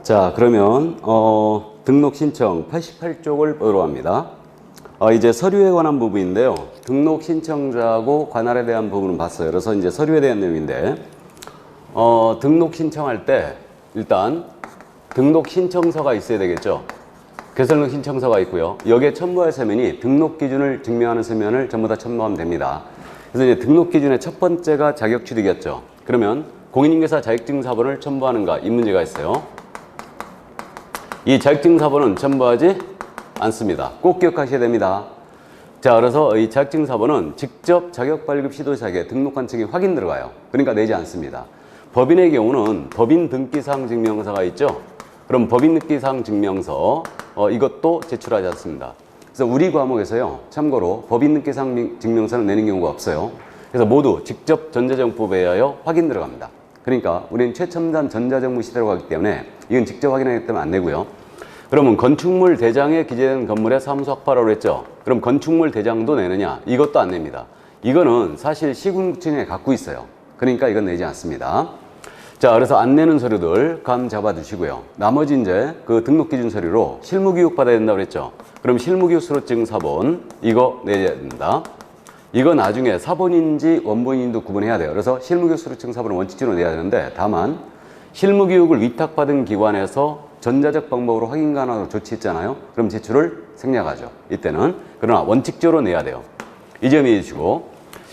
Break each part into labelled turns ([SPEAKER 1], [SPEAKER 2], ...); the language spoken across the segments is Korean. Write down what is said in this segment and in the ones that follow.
[SPEAKER 1] 자, 그러면 등록 신청 88쪽을 보도록 합니다. 이제 서류에 관한 부분인데요. 등록 신청자하고 관할에 대한 부분은 봤어요. 그래서 이제 서류에 대한 내용인데 등록 신청할 때 일단 등록 신청서가 있어야 되겠죠. 개설록 신청서가 있고요. 여기에 첨부할 서면이 등록 기준을 증명하는 서면을 전부 다 첨부하면 됩니다. 그래서 이제 등록 기준의 첫 번째가 자격 취득이었죠. 그러면 공인인계사 자격증서본을 첨부하는가 이 문제가 있어요. 이 자격증서본은 첨부하지 않습니다. 꼭 기억하셔야 됩니다. 자, 그래서 이 자격증서본은 직접 자격 발급 시도자에게 등록한 측이 확인 들어가요. 그러니까 내지 않습니다. 법인의 경우는 법인 등기사항 증명서가 있죠. 그럼 법인 등기사항 증명서 이것도 제출하지 않습니다. 그래서 우리 과목에서요, 참고로 법인 등기사항 증명서는 내는 경우가 없어요. 그래서 모두 직접 전자정보에 의하여 확인 들어갑니다. 그러니까 우리는 최첨단 전자정부 시대로 가기 때문에 이건 직접 확인하기 때문에 안 내고요. 그러면 건축물 대장에 기재된 건물의 사무소 확보라고 했죠. 그럼 건축물 대장도 내느냐? 이것도 안 냅니다. 이거는 사실 시군구청에 갖고 있어요. 그러니까 이건 내지 않습니다. 자, 그래서 안 내는 서류들 감 잡아 두시고요. 나머지 이제 그 등록 기준 서류로 실무교육 받아야 된다고 그랬죠. 그럼 실무교육 수료증 사본 이거 내야 된다. 이거 나중에 사본인지 원본인도 구분해야 돼요. 그래서 실무교육 수료증 사본은 원칙적으로 내야 되는데 다만 실무교육을 위탁받은 기관에서 전자적 방법으로 확인 가능하도록 조치했잖아요. 그럼 제출을 생략하죠. 이때는. 그러나 원칙적으로 내야 돼요. 이 점 이해해 주시고.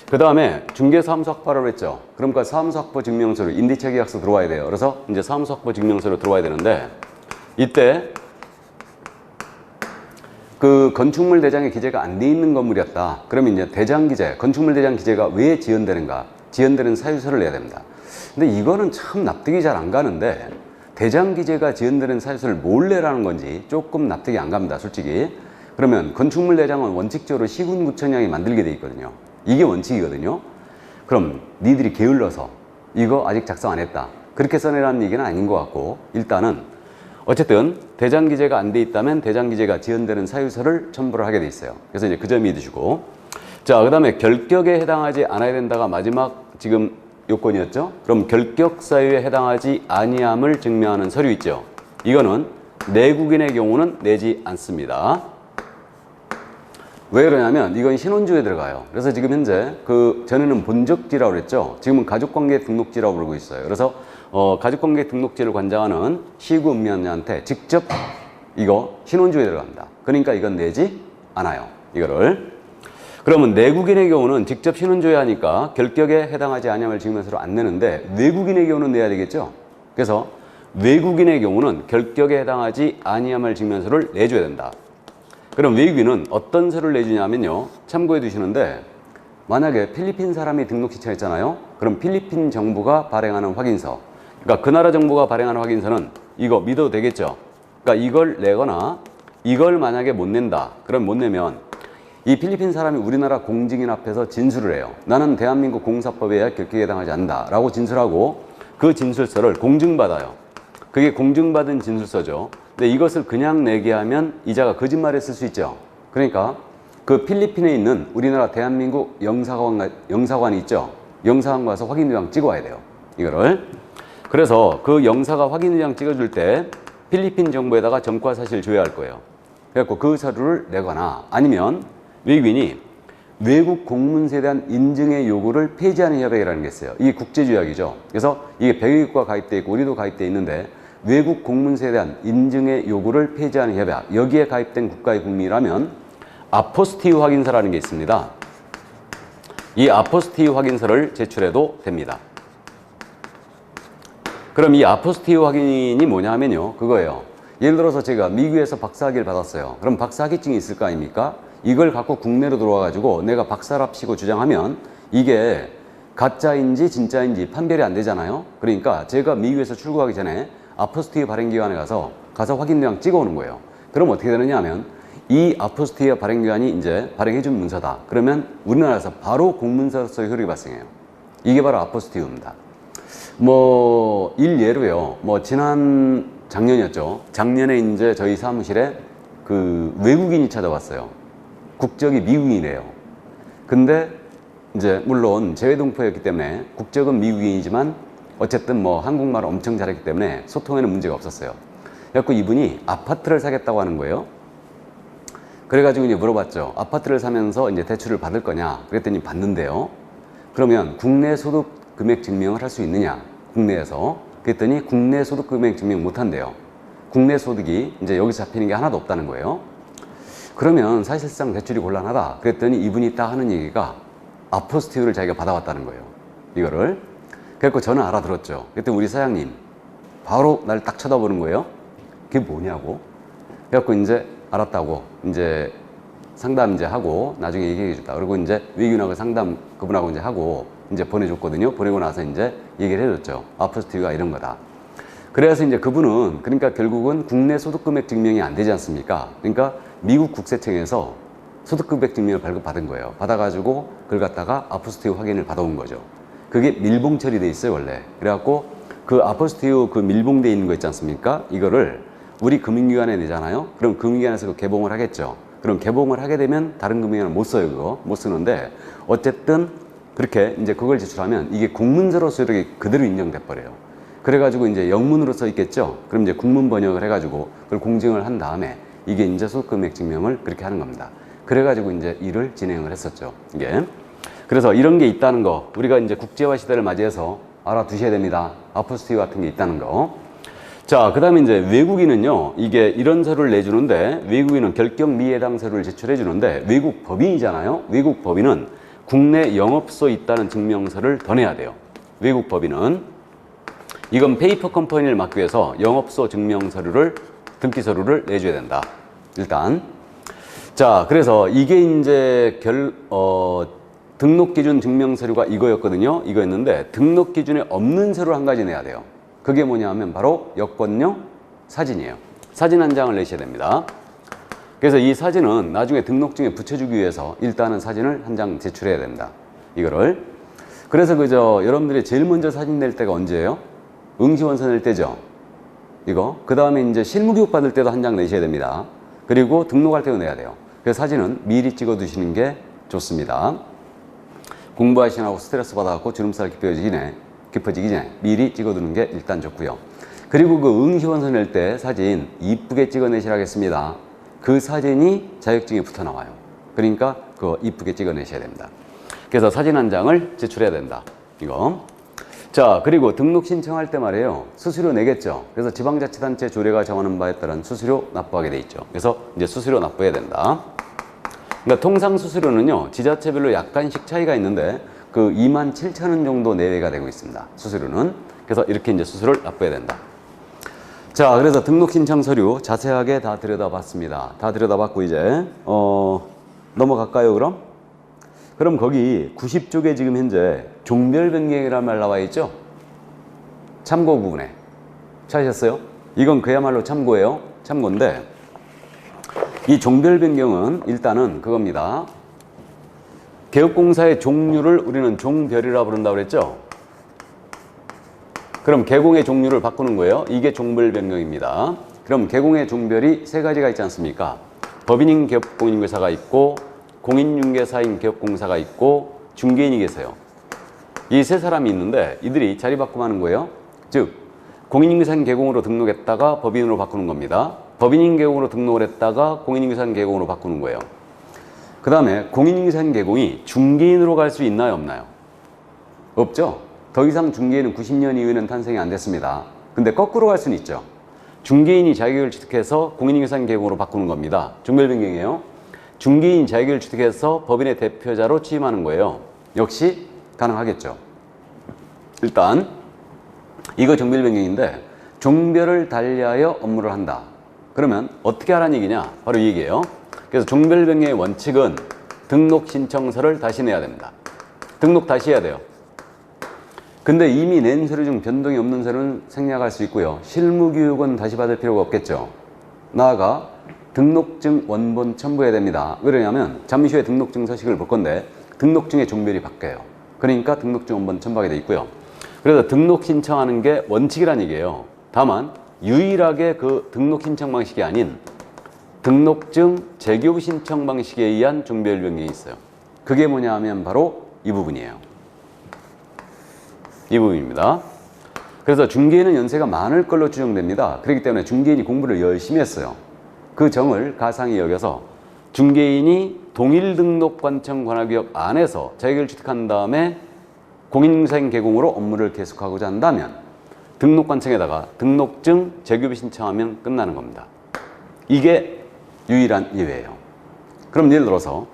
[SPEAKER 1] 그 다음에 중개사무소 확보라고 했죠. 그러니까 사무소 확보 증명서로 임대차 계약서 들어와야 돼요. 그래서 이제 사무소 확보 증명서로 들어와야 되는데 이때 그 건축물 대장에 기재가 안 돼 있는 건물이었다. 그러면 이제 대장 기재, 건축물 대장 기재가 왜 지연되는가? 지연되는 사유서를 내야 됩니다. 근데 이거는 참 납득이 잘 안 가는데 대장 기재가 지연되는 사유서를 뭘 내라는 건지 조금 납득이 안 갑니다. 솔직히. 그러면 건축물 대장은 원칙적으로 시군구청장이 만들게 돼 있거든요. 이게 원칙이거든요. 그럼 니들이 게을러서 이거 아직 작성 안 했다. 그렇게 써내라는 얘기는 아닌 것 같고 일단은 어쨌든 대장 기재가 안 돼 있다면 대장 기재가 지연되는 사유서를 첨부를 하게 돼 있어요. 그래서 이제 그 점 이해해 주시고. 자, 그 다음에 결격에 해당하지 않아야 된다가 마지막 지금 요건이었죠. 그럼 결격 사유에 해당하지 아니함을 증명하는 서류 있죠. 이거는 내국인의 경우는 내지 않습니다. 왜 그러냐면 이건 신혼주에 들어가요. 그래서 지금 현재 전에는 본적지라고 그랬죠. 지금은 가족관계 등록지라고 부르고 있어요. 그래서 가족관계 등록지를 관장하는 시구 읍면한테 직접 이거 신혼주에 들어갑니다. 그러니까 이건 내지 않아요. 이거를. 그러면 내국인의 경우는 직접 신혼주에 하니까 결격에 해당하지 아니함을 증명서를 안 내는데 외국인의 경우는 내야 되겠죠. 그래서 외국인의 경우는 결격에 해당하지 아니함을 증명서를 내줘야 된다. 그럼 외국인은 어떤 서류를 내주냐면요. 참고해 두시는데 만약에 필리핀 사람이 등록 신청했잖아요. 그럼 필리핀 정부가 발행하는 확인서. 그러니까 그 나라 정부가 발행하는 확인서는 이거 믿어도 되겠죠. 그러니까 이걸 내거나 이걸 만약에 못 낸다. 그럼 못 내면 이 필리핀 사람이 우리나라 공직인 앞에서 진술을 해요. 나는 대한민국 공사법에 의해 결격에 해당하지 않는다. 라고 진술하고 그 진술서를 공증받아요. 그게 공증받은 진술서죠. 근데 이것을 그냥 내게 하면 이자가 거짓말했을 수 있죠. 그러니까 그 필리핀에 있는 우리나라 대한민국 영사관이 있죠. 영사관 가서 확인도장 찍어와야 돼요. 이거를. 그래서 그 영사가 확인도장 찍어줄 때 필리핀 정부에다가 점과 사실 줘야 할 거예요. 그래갖고 그 서류를 내거나 아니면 외국인이 외국 공문서에 대한 인증의 요구를 폐지하는 협약이라는 게 있어요. 이게 국제조약이죠. 그래서 이게 100여 개국가 가입되어 있고 우리도 가입되어 있는데 외국 공문서에 대한 인증의 요구를 폐지하는 협약, 여기에 가입된 국가의 국민이라면 아포스티유 확인서라는 게 있습니다. 이 아포스티유 확인서를 제출해도 됩니다. 그럼 이 아포스티유 확인이 뭐냐 하면요. 그거예요. 예를 들어서 제가 미국에서 박사학위를 받았어요. 그럼 박사학위증이 있을 거 아닙니까? 이걸 갖고 국내로 들어와가지고 내가 박사랍시고 주장하면 이게 가짜인지 진짜인지 판별이 안 되잖아요. 그러니까 제가 미국에서 출국하기 전에 아포스티유 발행기관에 가서 확인도장 찍어오는 거예요. 그럼 어떻게 되느냐 하면 이 아포스티유 발행기관이 이제 발행해준 문서다. 그러면 우리나라에서 바로 공문서로서의 효력이 발생해요. 이게 바로 아포스티유입니다. 일예로요. 작년이었죠. 작년에 이제 저희 사무실에 그 외국인이 찾아왔어요. 국적이 미국인이래요. 근데 이제 물론 재외동포였기 때문에 국적은 미국인이지만 어쨌든 한국말을 엄청 잘했기 때문에 소통에는 문제가 없었어요. 그래갖고 이분이 아파트를 사겠다고 하는 거예요. 그래가지고 이제 물어봤죠. 아파트를 사면서 이제 대출을 받을 거냐? 그랬더니 받는데요. 그러면 국내 소득 금액 증명을 할 수 있느냐? 국내에서. 그랬더니 국내 소득 금액 증명 못 한대요. 국내 소득이 이제 여기서 잡히는 게 하나도 없다는 거예요. 그러면 사실상 대출이 곤란하다. 그랬더니 이분이 딱 하는 얘기가 아포스티유를 자기가 받아왔다는 거예요. 이거를. 그래갖고 저는 알아들었죠. 그랬더니 우리 사장님 바로 날 딱 쳐다보는 거예요. 그게 뭐냐고. 그래갖고 이제 알았다고 이제 상담 이제 하고 나중에 얘기해 줬다. 그리고 이제 위균학을 상담 그분하고 이제 하고 이제 보내줬거든요. 보내고 나서 이제 얘기를 해줬죠. 아포스티유가 이런 거다. 그래서 이제 그분은 그러니까 결국은 국내 소득금액 증명이 안 되지 않습니까? 그러니까 미국 국세청에서 소득금액 증명을 발급받은 거예요. 받아가지고 그걸 갖다가 아포스티유 확인을 받아온 거죠. 그게 밀봉 처리돼 있어요, 원래. 그래갖고 그 아포스티유 그 밀봉돼 있는 거 있지 않습니까? 이거를 우리 금융기관에 내잖아요. 그럼 금융기관에서 그 개봉을 하겠죠. 그럼 개봉을 하게 되면 다른 금융기관은 못 써요, 그거. 못 쓰는데 어쨌든 그렇게 이제 그걸 제출하면 이게 공문서로서 이렇게 그대로 인정돼 버려요. 그래가지고 이제 영문으로 써 있겠죠. 그럼 이제 국문 번역을 해가지고 그걸 공증을 한 다음에 이게 이제 소득금액 증명을 그렇게 하는 겁니다. 그래가지고 이제 일을 진행을 했었죠. 이게. 그래서 이런 게 있다는 거 우리가 이제 국제화 시대를 맞이해서 알아두셔야 됩니다. 아포스티유 같은 게 있다는 거. 자, 그 다음에 이제 외국인은요, 이게 이런 서류를 내주는데, 외국인은 결격 미해당 서류를 제출해 주는데, 외국 법인이잖아요? 외국 법인은 국내 영업소 있다는 증명서를 더 내야 돼요. 외국 법인은. 이건 페이퍼 컴퍼니를 막기 위해서 영업소 증명 서류를, 등기 서류를 내줘야 된다. 일단. 자, 그래서 이게 이제 등록 기준 증명 서류가 이거였거든요. 이거였는데, 등록 기준에 없는 서류 한 가지 내야 돼요. 그게 뭐냐 하면 바로 여권용 사진이에요. 사진 한 장을 내셔야 됩니다. 그래서 이 사진은 나중에 등록증에 붙여주기 위해서 일단은 사진을 한 장 제출해야 된다. 이거를. 그래서 그저 여러분들이 제일 먼저 사진 낼 때가 언제예요? 응시원서 낼 때죠. 이거. 그 다음에 이제 실무교육 받을 때도 한 장 내셔야 됩니다. 그리고 등록할 때도 내야 돼요. 그래서 사진은 미리 찍어 두시는 게 좋습니다. 공부하시느라고 스트레스 받아갖고 주름살 깊어지기 전에 미리 찍어두는 게 일단 좋고요. 그리고 그 응시원서 낼 때 사진 이쁘게 찍어내시라겠습니다. 그 사진이 자격증에 붙어 나와요. 그러니까 그거 이쁘게 찍어내셔야 됩니다. 그래서 사진 한 장을 제출해야 된다. 이거. 자, 그리고 등록 신청할 때 말이에요. 수수료 내겠죠. 그래서 지방자치단체 조례가 정하는 바에 따른 수수료 납부하게 돼 있죠. 그래서 이제 수수료 납부해야 된다. 그러니까 통상 수수료는요, 지자체별로 약간씩 차이가 있는데 그 27,000원 정도 내외가 되고 있습니다. 수수료는. 그래서 이렇게 이제 수수료를 납부해야 된다. 자, 그래서 등록 신청 서류 자세하게 다 들여다봤습니다. 다 들여다봤고 이제 넘어갈까요, 그럼? 그럼 거기 90쪽에 지금 현재 종별 변경이라는 말 나와 있죠? 참고 부분에. 찾으셨어요? 이건 그야말로 참고예요. 참고인데 이 종별 변경은 일단은 그겁니다. 개업공사의 종류를 우리는 종별이라 부른다고 그랬죠? 그럼 개공의 종류를 바꾸는 거예요. 이게 종별 변경입니다. 그럼 개공의 종별이 세 가지가 있지 않습니까? 법인인 개업공인중개사가 있고 공인중개사인 개업공사가 있고 중개인이 계세요. 이 세 사람이 있는데 이들이 자리 바꿈하는 거예요. 즉 공인중개사인 개공으로 등록했다가 법인으로 바꾸는 겁니다. 법인인 개공으로 등록을 했다가 공인중개사인 개공으로 바꾸는 거예요. 그 다음에 공인중개사인 개공이 중개인으로 갈 수 있나요, 없나요? 없죠. 더 이상 중개인은 90년 이후에는 탄생이 안 됐습니다. 근데 거꾸로 갈 수는 있죠. 중개인이 자격을 취득해서 공인중개사인 개공으로 바꾸는 겁니다. 종별 변경이에요. 중개인이 자격을 취득해서 법인의 대표자로 취임하는 거예요. 역시 가능하겠죠. 일단 이거 종별 변경인데 종별을 달리하여 업무를 한다. 그러면 어떻게 하라는 얘기냐? 바로 이 얘기예요. 그래서 종별 변경의 원칙은 등록 신청서를 다시 내야 됩니다. 등록 다시 해야 돼요. 근데 이미 낸 서류 중 변동이 없는 서류는 생략할 수 있고요. 실무교육은 다시 받을 필요가 없겠죠. 나아가 등록증 원본 첨부해야 됩니다. 왜 그러냐면 잠시 후에 등록증 서식을 볼 건데 등록증의 종별이 바뀌어요. 그러니까 등록증 원본 첨부하게 돼 있고요. 그래서 등록 신청하는 게 원칙이란 얘기예요. 다만 유일하게 그 등록 신청 방식이 아닌 등록증 재교 신청 방식에 의한 종별 변경이 있어요. 그게 뭐냐 하면 바로 이 부분이에요. 이 부분입니다. 그래서 중개인은 연세가 많을 걸로 추정됩니다. 그렇기 때문에 중개인이 공부를 열심히 했어요. 그 정을 가상히 여겨서 중개인이 동일등록관청 관할구역 안에서 자격을 취득한 다음에 공인중개사인 계공으로 업무를 계속하고자 한다면 등록관청에다가 등록증, 재규비 신청하면 끝나는 겁니다. 이게 유일한 예외예요. 그럼 예를 들어서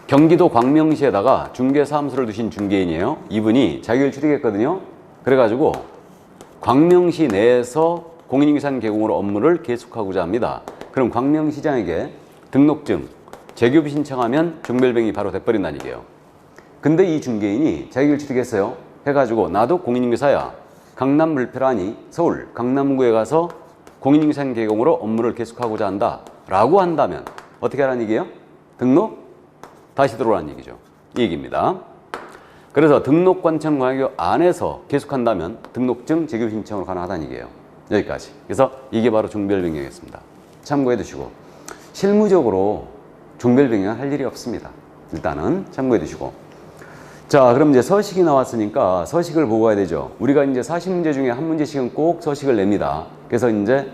[SPEAKER 1] 경기도 광명시에다가 중개사무소를 두신 중개인이에요. 이분이 자격을 취득했거든요. 그래가지고 광명시 내에서 공인중개사인 계공으로 업무를 계속하고자 합니다. 그럼 광명시장에게 등록증, 재규비 신청하면 종별병이 바로 돼버린다는 얘기예요. 근데 이 중개인이 자격을 취득했어요. 해가지고 나도 공인중개사야. 강남 불패라니 서울 강남구에 가서 공인중개사인 계공으로 업무를 계속하고자 한다 라고 한다면 어떻게 하라는 얘기예요? 등록? 다시 들어오라는 얘기죠. 이 얘기입니다. 그래서 등록관청 관할구역 안에서 계속한다면 등록증 재규비 신청으로 가능하다는 얘기예요. 여기까지. 그래서 이게 바로 종별변경이었습니다. 참고해 두시고 실무적으로 종별변경은 할 일이 없습니다. 일단은 참고해 두시고 자 그럼 이제 서식이 나왔으니까 서식을 보고 가야 되죠. 우리가 이제 40문제 중에 한 문제씩은 꼭 서식을 냅니다. 그래서 이제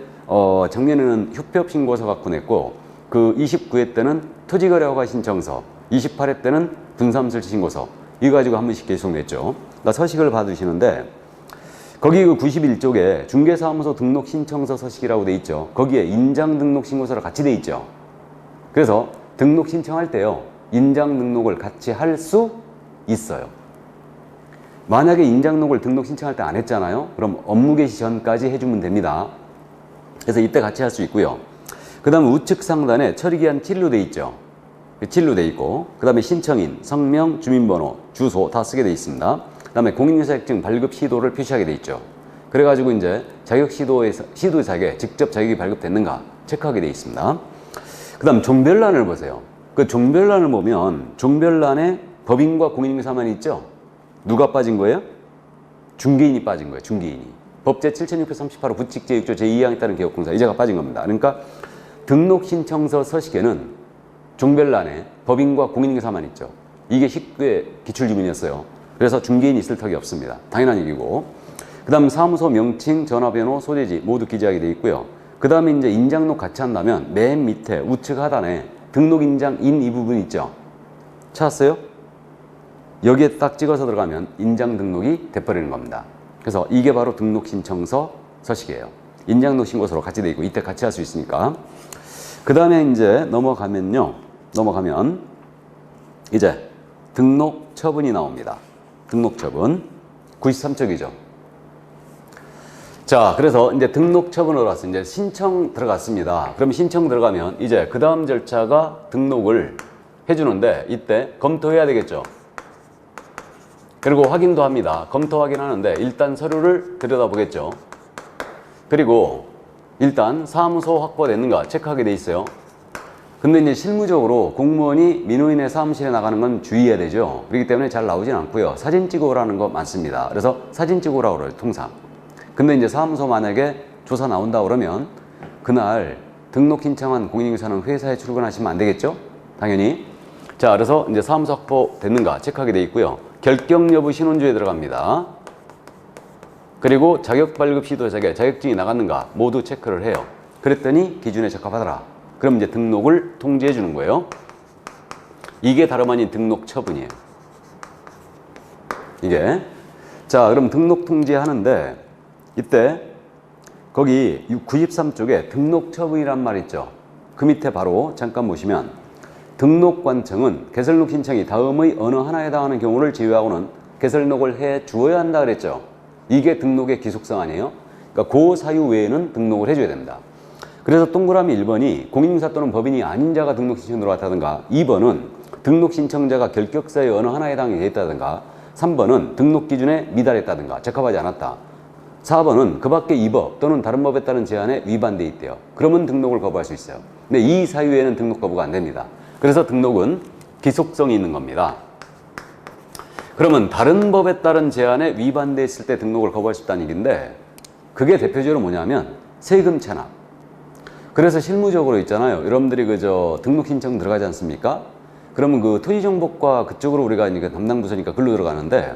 [SPEAKER 1] 작년에는 휴표신고서 갖고 냈고 그 29회 때는 토지거래허가 신청서 28회 때는 분사무실 신고서 이거 가지고 한 번씩 계속 냈죠. 그러니까 서식을 봐두시는데 거기 그 91쪽에 중개사무소 등록 신청서 서식이라고 돼 있죠. 거기에 인장 등록 신고서를 같이 돼 있죠. 그래서 등록 신청할 때요. 인장 등록을 같이 할 수 있어요. 만약에 인장 등록을 등록 신청할 때 안 했잖아요. 그럼 업무 개시 전까지 해주면 됩니다. 그래서 이때 같이 할 수 있고요. 그 다음에 우측 상단에 처리기한 7로 돼 있죠. 7로 돼 있고 그 다음에 신청인, 성명, 주민번호, 주소 다 쓰게 돼 있습니다. 그 다음에 공인중개사증 발급 시도를 표시하게 돼 있죠. 그래가지고 이제 자격 시도에서 시도 자격에 직접 자격이 발급됐는가 체크하게 돼 있습니다. 그 다음 종별란을 보세요. 그 종별란을 보면 종별란에 법인과 공인중개사만 있죠. 누가 빠진 거예요? 중개인이 빠진 거예요. 중개인이. 법제 7638호 부칙 제6조 제2항에 따른 개업공사 이자가 빠진 겁니다. 그러니까 등록신청서 서식에는 종별란에 법인과 공인중개사만 있죠. 이게 19회 기출지문이었어요. 그래서 중개인이 있을 턱이 없습니다. 당연한 얘기고. 그 다음 사무소 명칭, 전화번호, 소재지 모두 기재하게 돼 있고요. 그 다음에 이제 인장록 같이 한다면 맨 밑에 우측 하단에 등록인장인 이 부분 있죠. 찾았어요? 여기에 딱 찍어서 들어가면 인장 등록이 돼버리는 겁니다. 그래서 이게 바로 등록신청서 서식이에요. 인장록 신고서로 같이 돼 있고 이때 같이 할 수 있으니까. 그 다음에 이제 넘어가면 이제 등록 처분이 나옵니다. 등록 처분 93쪽이죠. 자, 그래서 이제 등록 처분으로 왔어요. 이제 신청 들어갔습니다. 그럼 신청 들어가면 이제 그 다음 절차가 등록을 해주는데 이때 검토해야 되겠죠. 그리고 확인도 합니다. 검토 확인하는데 일단 서류를 들여다보겠죠. 그리고 일단 사무소 확보됐는가 체크하게 돼 있어요. 근데 이제 실무적으로 공무원이 민원인의 사무실에 나가는 건 주의해야 되죠. 그렇기 때문에 잘 나오진 않고요. 사진 찍어 오라는 거 많습니다. 그래서 사진 찍어 오라고 그래요, 통상. 근데 이제 사무소 만약에 조사 나온다 그러면 그날 등록 신청한 공인중개사는 회사에 출근하시면 안 되겠죠? 당연히. 자, 그래서 이제 사무소 확보됐는가 체크하게 돼 있고요. 결격 여부 신원조에 들어갑니다. 그리고 자격 발급 시도 자격, 자격증이 나갔는가 모두 체크를 해요. 그랬더니 기준에 적합하더라. 그럼 이제 등록을 통지해 주는 거예요. 이게 다름 아닌 등록 처분이에요. 이게. 자, 그럼 등록 통지하는데 이때 거기 93쪽에 등록 처분이란 말 있죠. 그 밑에 바로 잠깐 보시면 등록관청은 개설록 신청이 다음의 어느 하나에 해당하는 경우를 제외하고는 개설록을 해 주어야 한다 그랬죠. 이게 등록의 기속성 아니에요? 그러니까 그 사유 외에는 등록을 해줘야 됩니다. 그래서 동그라미 1번이 공인중개사 또는 법인이 아닌 자가 등록 신청 들어왔다든가 2번은 등록 신청자가 결격사의 어느 하나에 해당이 됐다든가 3번은 등록 기준에 미달했다든가 적합하지 않았다. 4번은 그 밖에 이 법 또는 다른 법에 따른 제한에 위반돼 있대요. 그러면 등록을 거부할 수 있어요. 근데 이 사유에는 등록 거부가 안 됩니다. 그래서 등록은 기속성이 있는 겁니다. 그러면 다른 법에 따른 제한에 위반돼 있을 때 등록을 거부할 수 있다는 얘기인데 그게 대표적으로 뭐냐면 세금 체납. 그래서 실무적으로 있잖아요. 여러분들이 그저 등록 신청 들어가지 않습니까? 그러면 그 토지정보과 그쪽으로 우리가 담당 부서니까 글로 들어가는데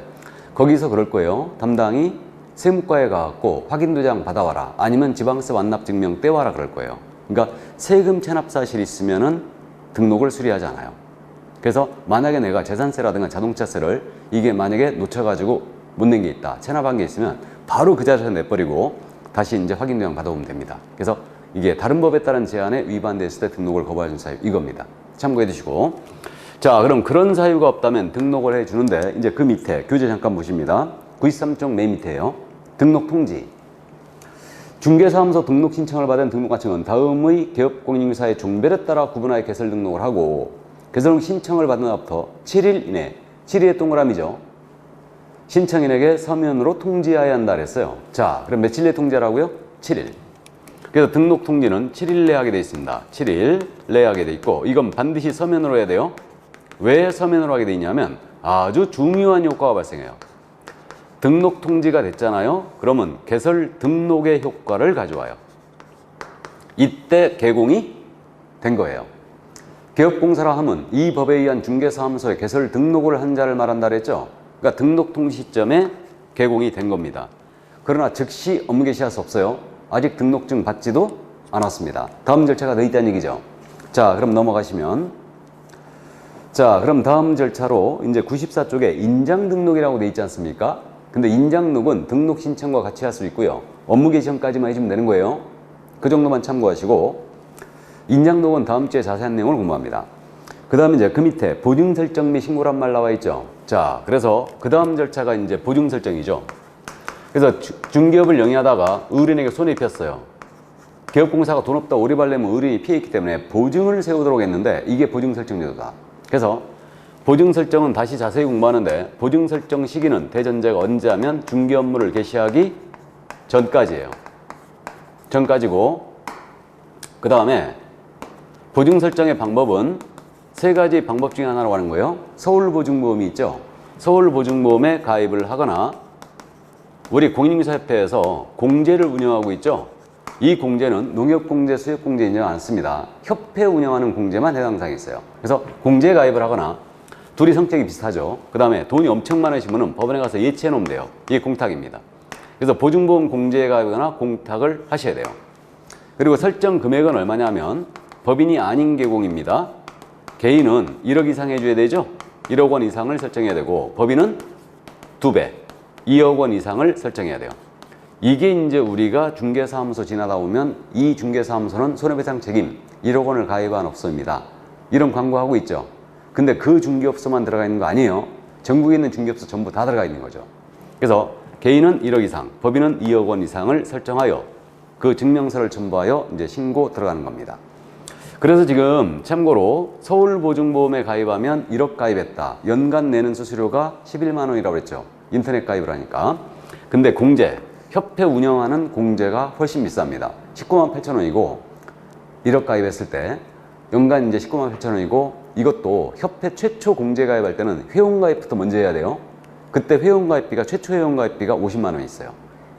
[SPEAKER 1] 거기서 그럴 거예요. 담당이 세무과에 가갖고 확인도장 받아와라. 아니면 지방세 완납증명 떼와라 그럴 거예요. 그러니까 세금 체납 사실이 있으면은 등록을 수리하지 않아요. 그래서 만약에 내가 재산세라든가 자동차세를 이게 만약에 놓쳐가지고 못 낸 게 있다. 체납한 게 있으면 바로 그 자리에서 내버리고 다시 이제 확인도장 받아오면 됩니다. 그래서 이게 다른 법에 따른 제한에 위반됐을 때 등록을 거부해준 사유 이겁니다. 참고해 두시고. 자, 그럼 그런 사유가 없다면 등록을 해주는데 이제 그 밑에 교재 잠깐 보십니다. 93쪽 맨 밑에요. 등록 통지. 중개사무소 등록 신청을 받은 등록관청은 다음의 개업공인중개사의 종별에 따라 구분하여 개설 등록을 하고 개설 신청을 받은 날부터 7일 이내, 7일의 동그라미죠. 신청인에게 서면으로 통지해야 한다 그랬어요. 자, 그럼 며칠 내에 통지하라고요? 7일. 그래서 등록 통지는 7일 내에 하게 돼 있습니다. 7일 내에 하게 돼 있고 이건 반드시 서면으로 해야 돼요. 왜 서면으로 하게 돼 있냐면 아주 중요한 효과가 발생해요. 등록 통지가 됐잖아요. 그러면 개설 등록의 효과를 가져와요. 이때 개공이 된 거예요. 개업공사라 하면 이 법에 의한 중개사무소에 개설 등록을 한 자를 말한다 그랬죠. 그러니까 등록 통지 시점에 개공이 된 겁니다. 그러나 즉시 업무 개시할 수 없어요. 아직 등록증 받지도 않았습니다. 다음 절차가 더 있다는 얘기죠. 자, 그럼 넘어가시면 자, 그럼 다음 절차로 이제 94쪽에 인장 등록이라고 돼 있지 않습니까? 근데 인장 등록은 등록 신청과 같이 할 수 있고요. 업무 개시까지만 해주면 되는 거예요. 그 정도만 참고하시고 인장 등록은 다음 주에 자세한 내용을 공부합니다. 그 다음에 이제 그 밑에 보증 설정 및 신고란 말 나와 있죠. 자, 그래서 그 다음 절차가 이제 보증 설정이죠. 그래서 중개업을 영위하다가 의뢰인에게 손해 입혔어요. 개업공사가 돈 없다 오리발내면 의뢰인이 피해있기 때문에 보증을 세우도록 했는데 이게 보증 설정 제도다. 그래서 보증 설정은 다시 자세히 공부하는데 보증 설정 시기는 대전제가 언제 하면 중개 업무를 개시하기 전까지예요. 전까지고 그 다음에 보증 설정의 방법은 세 가지 방법 중에 하나라고 하는 거예요. 서울보증보험이 있죠. 서울보증보험에 가입을 하거나 우리 공인중개사협회에서 공제를 운영하고 있죠. 이 공제는 농협공제, 수협공제 인정 않습니다. 협회 운영하는 공제만 해당 사항이 있어요. 그래서 공제에 가입을 하거나 둘이 성격이 비슷하죠. 그 다음에 돈이 엄청 많으신 분은 법원에 가서 예치해 놓으면 돼요. 이게 공탁입니다. 그래서 보증보험 공제에 가입하거나 공탁을 하셔야 돼요. 그리고 설정 금액은 얼마냐면 법인이 아닌 개공입니다. 개인은 1억 이상 해줘야 되죠. 1억 원 이상을 설정해야 되고 법인은 2배, 2억 원 이상을 설정해야 돼요. 이게 이제 우리가 중개사무소 지나다 보면 이 중개사무소는 손해배상 책임 1억 원을 가입한 업소입니다. 이런 광고하고 있죠. 근데 그 중개업소만 들어가 있는 거 아니에요. 전국에 있는 중개업소 전부 다 들어가 있는 거죠. 그래서 개인은 1억 이상, 법인은 2억 원 이상을 설정하여 그 증명서를 첨부하여 이제 신고 들어가는 겁니다. 그래서 지금 참고로 서울보증보험에 가입하면 1억 가입했다. 연간 내는 수수료가 11만 원이라고 했죠. 인터넷 가입을 하니까. 근데 공제, 협회 운영하는 공제가 훨씬 비쌉니다. 19만 8천 원이고 1억 가입했을 때 연간 이제 19만 8천 원이고 이것도 협회 최초 공제 가입할 때는 회원가입부터 먼저 해야 돼요. 그때 회원가입비가 최초 회원가입비가 50만 원이 있어요.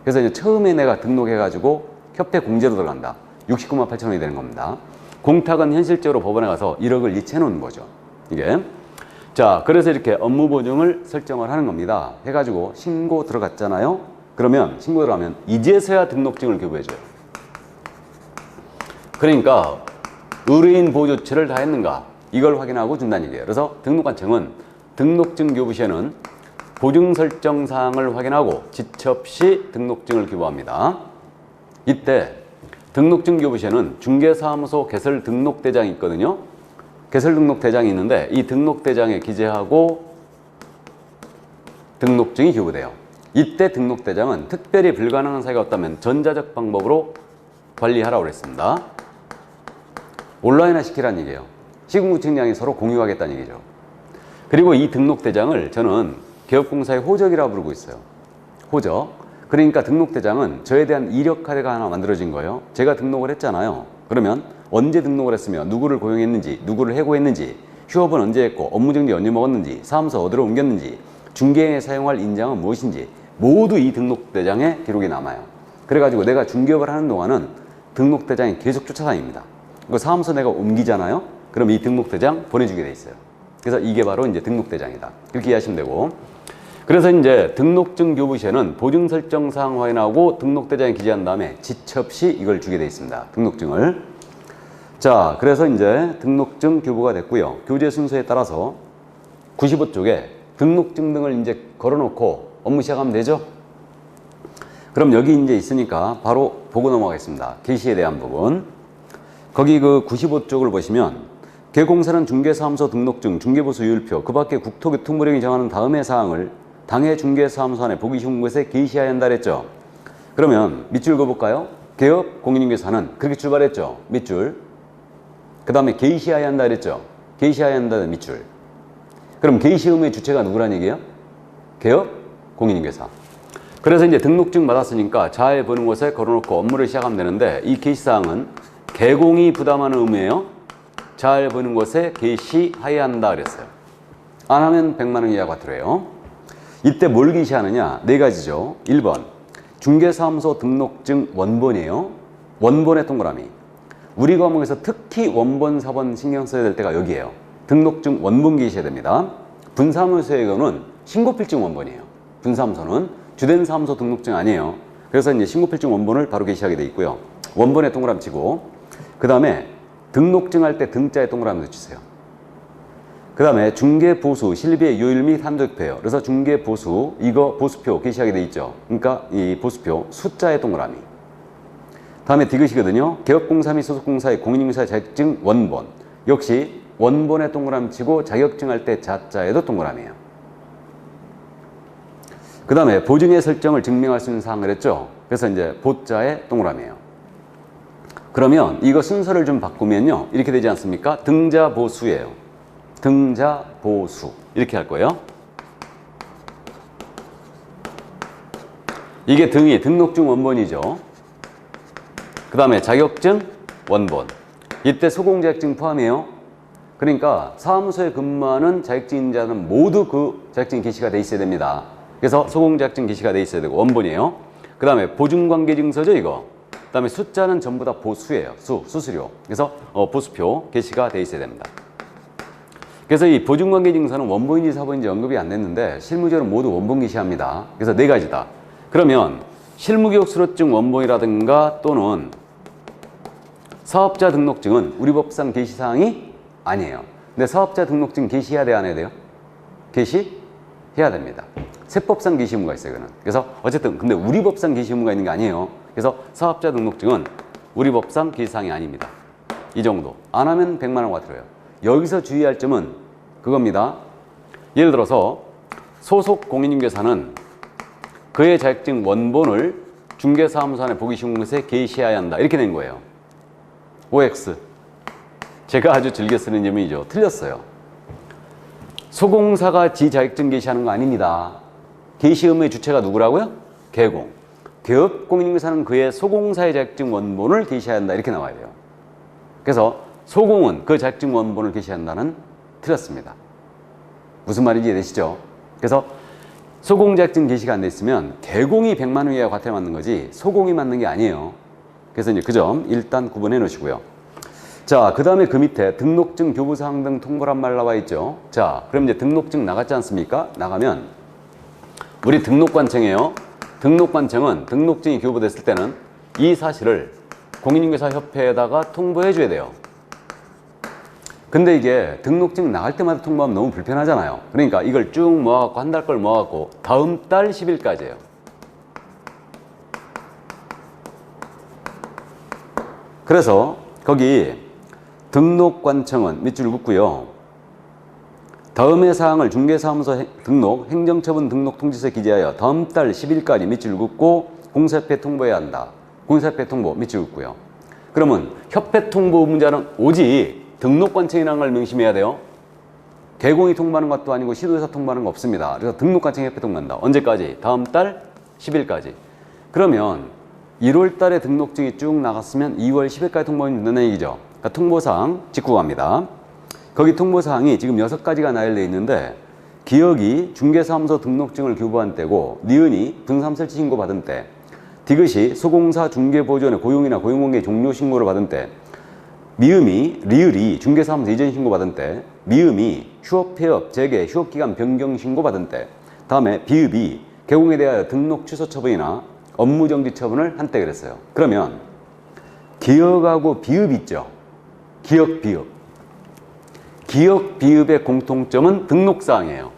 [SPEAKER 1] 그래서 이제 처음에 내가 등록해가지고 협회 공제로 들어간다. 69만 8천 원이 되는 겁니다. 공탁은 현실적으로 법원에 가서 1억을 이체해 놓는 거죠. 이게. 자, 그래서 이렇게 업무 보증을 설정을 하는 겁니다. 해가지고 신고 들어갔잖아요. 그러면 신고 들어가면 이제서야 등록증을 교부해줘요. 그러니까 의뢰인 보호 조치를 다 했는가 이걸 확인하고 준다는 얘기예요. 그래서 등록관청은 등록증 교부 시에는 보증 설정 사항을 확인하고 지체 없이 등록증을 교부합니다. 이때 등록증 교부 시에는 중개사무소 개설 등록대장이 있거든요. 개설 등록대장이 있는데 이 등록대장에 기재하고 등록증이 교부돼요. 이때 등록대장은 특별히 불가능한 사유가 없다면 전자적 방법으로 관리하라고 그랬습니다. 온라인화 시키라는 얘기예요. 시군구청장이 서로 공유하겠다는 얘기죠. 그리고 이 등록대장을 저는 개업공사의 호적이라고 부르고 있어요. 호적. 그러니까 등록대장은 저에 대한 이력카드가 하나 만들어진 거예요. 제가 등록을 했잖아요. 그러면 언제 등록을 했으며 누구를 고용했는지, 누구를 해고했는지, 휴업은 언제 했고, 업무정지 언제 먹었는지, 사무소 어디로 옮겼는지, 중개행에 사용할 인장은 무엇인지 모두 이 등록대장에 기록이 남아요. 그래가지고 내가 중개업을 하는 동안은 등록대장이 계속 쫓아다닙니다. 그 사무소 내가 옮기잖아요. 그럼 이 등록대장 보내주게 돼 있어요. 그래서 이게 바로 이제 등록대장이다. 이렇게 이해하시면 되고. 그래서 이제 등록증 교부 시에는 보증 설정 사항 확인하고 등록대장에 기재한 다음에 지체 없이 이걸 주게 돼 있습니다. 등록증을. 자, 그래서 이제 등록증 교부가 됐고요. 교재 순서에 따라서 95쪽에 등록증 등을 이제 걸어놓고 업무 시작하면 되죠? 그럼 여기 이제 있으니까 바로 보고 넘어가겠습니다. 개시에 대한 부분. 거기 그 95쪽을 보시면 개공사는 중개사무소 등록증, 중개보수 유율표, 그 밖에 국토교통부령이 정하는 다음의 사항을 당해 중개사무소 안에 보기 쉬운 곳에 게시해야 한다 그랬죠. 그러면 밑줄 그어볼까요? 개업 공인중개사는 그렇게 출발했죠. 밑줄. 그 다음에 게시해야 한다 그랬죠. 게시해야 한다는 밑줄. 그럼 게시 의무의 주체가 누구란 얘기예요? 개업 공인중개사. 그래서 이제 등록증 받았으니까 잘 보는 곳에 걸어놓고 업무를 시작하면 되는데 이 게시사항은 개공이 부담하는 의무예요. 잘 보는 곳에 게시해야 한다 그랬어요. 안 하면 100만 원 이하 과태료예요. 이때 뭘 게시하느냐? 네 가지죠. 1번 중개사무소 등록증 원본이에요. 원본의 동그라미. 우리 과목에서 특히 원본 4번 신경 써야 될 때가 여기에요. 등록증 원본 게시해야 됩니다. 분사무소의 경우는 신고필증 원본이에요. 분사무소는 주된 사무소 등록증 아니에요. 그래서 이제 신고필증 원본을 바로 게시하게 돼 있고요. 원본에 동그라미 치고 그 다음에 등록증 할 때 등자에 동그라미 넣어주세요. 그 다음에 중개보수, 실비의 요일 및 한도표예요. 그래서 중개보수, 이거 보수표 게시하게 돼 있죠. 그러니까 이 보수표 숫자에 동그라미. 다음에 디귿이거든요. 개업공사 및 소속공사의 공인중개사 자격증 원본. 역시 원본에 동그라미 치고 자격증 할 때 자자에도 동그라미예요. 그 다음에 보증의 설정을 증명할 수 있는 사항을 했죠. 그래서 이제 보자에 동그라미예요. 그러면 이거 순서를 좀 바꾸면요. 이렇게 되지 않습니까? 등자보수예요. 등자보수. 이렇게 할 거예요. 이게 등이 등록증 원본이죠. 그 다음에 자격증 원본. 이때 소공자격증 포함이에요. 그러니까 사무소에 근무하는 자격증인자는 모두 그 자격증 게시가 돼 있어야 됩니다. 그래서 소공자격증 게시가 돼 있어야 되고 원본이에요. 그 다음에 보증관계증서죠 이거. 그 다음에 숫자는 전부 다 보수예요. 수수료. 그래서 보수표 게시가 돼 있어야 됩니다. 그래서 이 보증관계증서는 원본인지 사본인지 언급이 안 됐는데 실무적으로 모두 원본 게시합니다. 그래서 네 가지다. 그러면 실무기록수료증 원본이라든가 또는 사업자 등록증은 우리 법상 게시사항이 아니에요. 근데 사업자 등록증 게시해야 돼요? 안 해야 돼요? 게시해야 됩니다. 세법상 게시 의무가 있어요. 이거는. 그래서 어쨌든 근데 우리 법상 게시 의무가 있는 게 아니에요. 그래서 사업자 등록증은 우리 법상 게시사항이 아닙니다. 이 정도. 안 하면 100만 원 과태료예요. 여기서 주의할 점은 그겁니다. 예를 들어서 소속 공인중개사는 그의 자격증 원본을 중개사무소 안에 보기 쉬운 곳에 게시해야 한다. 이렇게 된 거예요. OX. 제가 아주 즐겨 쓰는 질문이죠. 틀렸어요. 소공사가 지 자격증 게시하는 거 아닙니다. 게시 의무의 주체가 누구라고요? 개공. 개업 공인중개사는 그의 소공사의 자격증 원본을 게시해야 한다. 이렇게 나와야 돼요. 그래서 소공은 그 자격증 원본을 게시한다는 틀렸습니다. 무슨 말인지 이해되시죠? 그래서 소공 자격증 게시가 안 돼 있으면 개공이 100만 원 이하 과태료 맞는 거지 소공이 맞는 게 아니에요. 그래서 이제 그 점 일단 구분해 놓으시고요. 자, 그 다음에 그 밑에 등록증 교부사항 등 통보란 말 나와 있죠. 자, 그럼 이제 등록증 나갔지 않습니까? 나가면 우리 등록관청이에요. 등록관청은 등록증이 교부됐을 때는 이 사실을 공인중개사협회에다가 통보해 줘야 돼요. 근데 이게 등록증 나갈 때마다 통보하면 너무 불편하잖아요. 그러니까 이걸 쭉 모아갖고 한 달 걸 모아갖고 다음 달 10일까지예요. 그래서 거기 등록관청은 밑줄 긋고요. 다음의 사항을 중개사무소 등록, 행정처분 등록 통지서에 기재하여 다음 달 10일까지 밑줄 긋고 공사협회에 통보해야 한다. 공사협회 통보 밑줄 긋고요. 그러면 협회 통보 의무자는 오직 등록관청이라는 걸 명심해야 돼요. 개공이 통보하는 것도 아니고 시도에서 통보하는 거 없습니다. 그래서 등록관청이 협회 통보한다. 언제까지? 다음 달 10일까지. 그러면 1월 달에 등록증이 쭉 나갔으면 2월 10일까지 통보하면 된다는 얘기죠. 그러니까 통보사항 짚고 갑니다. 거기 통보사항이 지금 6가지가 나열되어 있는데 기억이 중개사무소 등록증을 교부한 때고 니은이 분삼설치 신고 받은 때 디귿이 소공사 중개보조원의 고용이나 고용관계 종료 신고를 받은 때 미음이 리을이 중개사무소 이전 신고 받은 때 미음이 휴업 폐업 재개 휴업기간 변경 신고 받은 때 다음에 비읍이 개공에 대하여 등록 취소 처분이나 업무 정지 처분을 한때 그랬어요. 그러면 기억하고 비읍 있죠. 기억 비읍. 기억 비읍의 공통점은 등록사항이에요.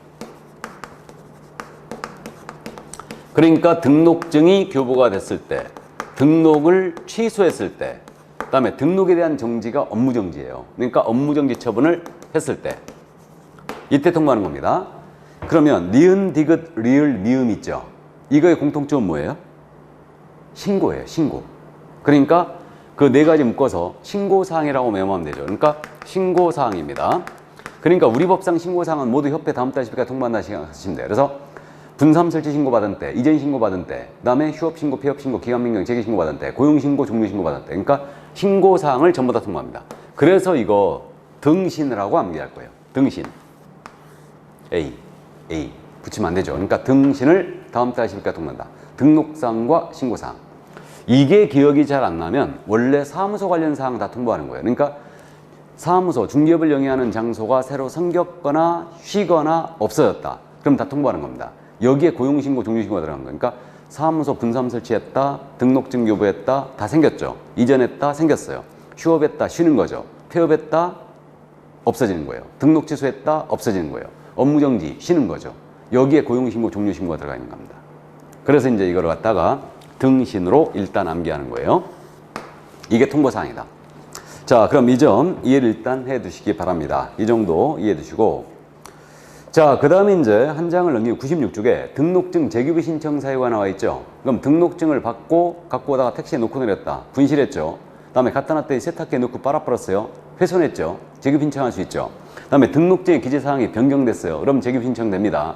[SPEAKER 1] 그러니까 등록증이 교부가 됐을 때, 등록을 취소했을 때, 그 다음에 등록에 대한 정지가 업무정지예요. 그러니까 업무정지 처분을 했을 때 이때 통보하는 겁니다. 그러면 니은, 디귿, 리을, 미음 있죠. 이거의 공통점은 뭐예요? 신고예요. 신고. 그러니까 그 네 가지 묶어서 신고사항이라고 메모하면 되죠. 그러니까 신고사항입니다. 그러니까 우리 법상 신고사항은 모두 협회 다음 달 10일까지 통보한다 생각하시면 돼요. 그래서 분삼설치 신고받은 때, 이전 신고받은 때, 그 다음에 휴업신고, 폐업신고, 기간변경, 재개신고받은 때, 고용신고, 종료신고받은 때. 그러니까 신고사항을 전부 다 통보합니다. 그래서 이거 등신을 하고 암기할 거예요. 등신. A 붙이면 안 되죠. 그러니까 등신을 다음 달 10일까지 통보한다. 등록사항과 신고사항. 이게 기억이 잘 안 나면 원래 사무소 관련 사항 다 통보하는 거예요. 그러니까 사무소, 중개업을 영위하는 장소가 새로 생겼거나 쉬거나 없어졌다. 그럼 다 통보하는 겁니다. 여기에 고용신고, 종료신고가 들어간 거예요. 그러니까 사무소 분삼 설치했다, 등록증 교부했다, 다 생겼죠. 이전했다, 생겼어요. 휴업했다, 쉬는 거죠. 폐업했다, 없어지는 거예요. 등록 취소했다, 없어지는 거예요. 업무정지, 쉬는 거죠. 여기에 고용신고, 종료신고가 들어가 있는 겁니다. 그래서 이제 이걸 갖다가 등신으로 일단 암기하는 거예요. 이게 통보사항이다. 자, 그럼 이 점 이해를 일단 해 두시기 바랍니다. 이 정도 이해해 두시고, 자, 그 다음에 이제 한 장을 넘기고 96쪽에 등록증 재규비 신청 사유가 나와 있죠. 그럼 등록증을 받고 갖고 오다가 택시에 놓고 내렸다. 분실했죠. 그 다음에 갖다 놨더니 세탁기에 넣고 빨아버렸어요. 훼손했죠. 재규비 신청할 수 있죠. 그 다음에 등록증의 기재사항이 변경됐어요. 그럼 재규비 신청됩니다.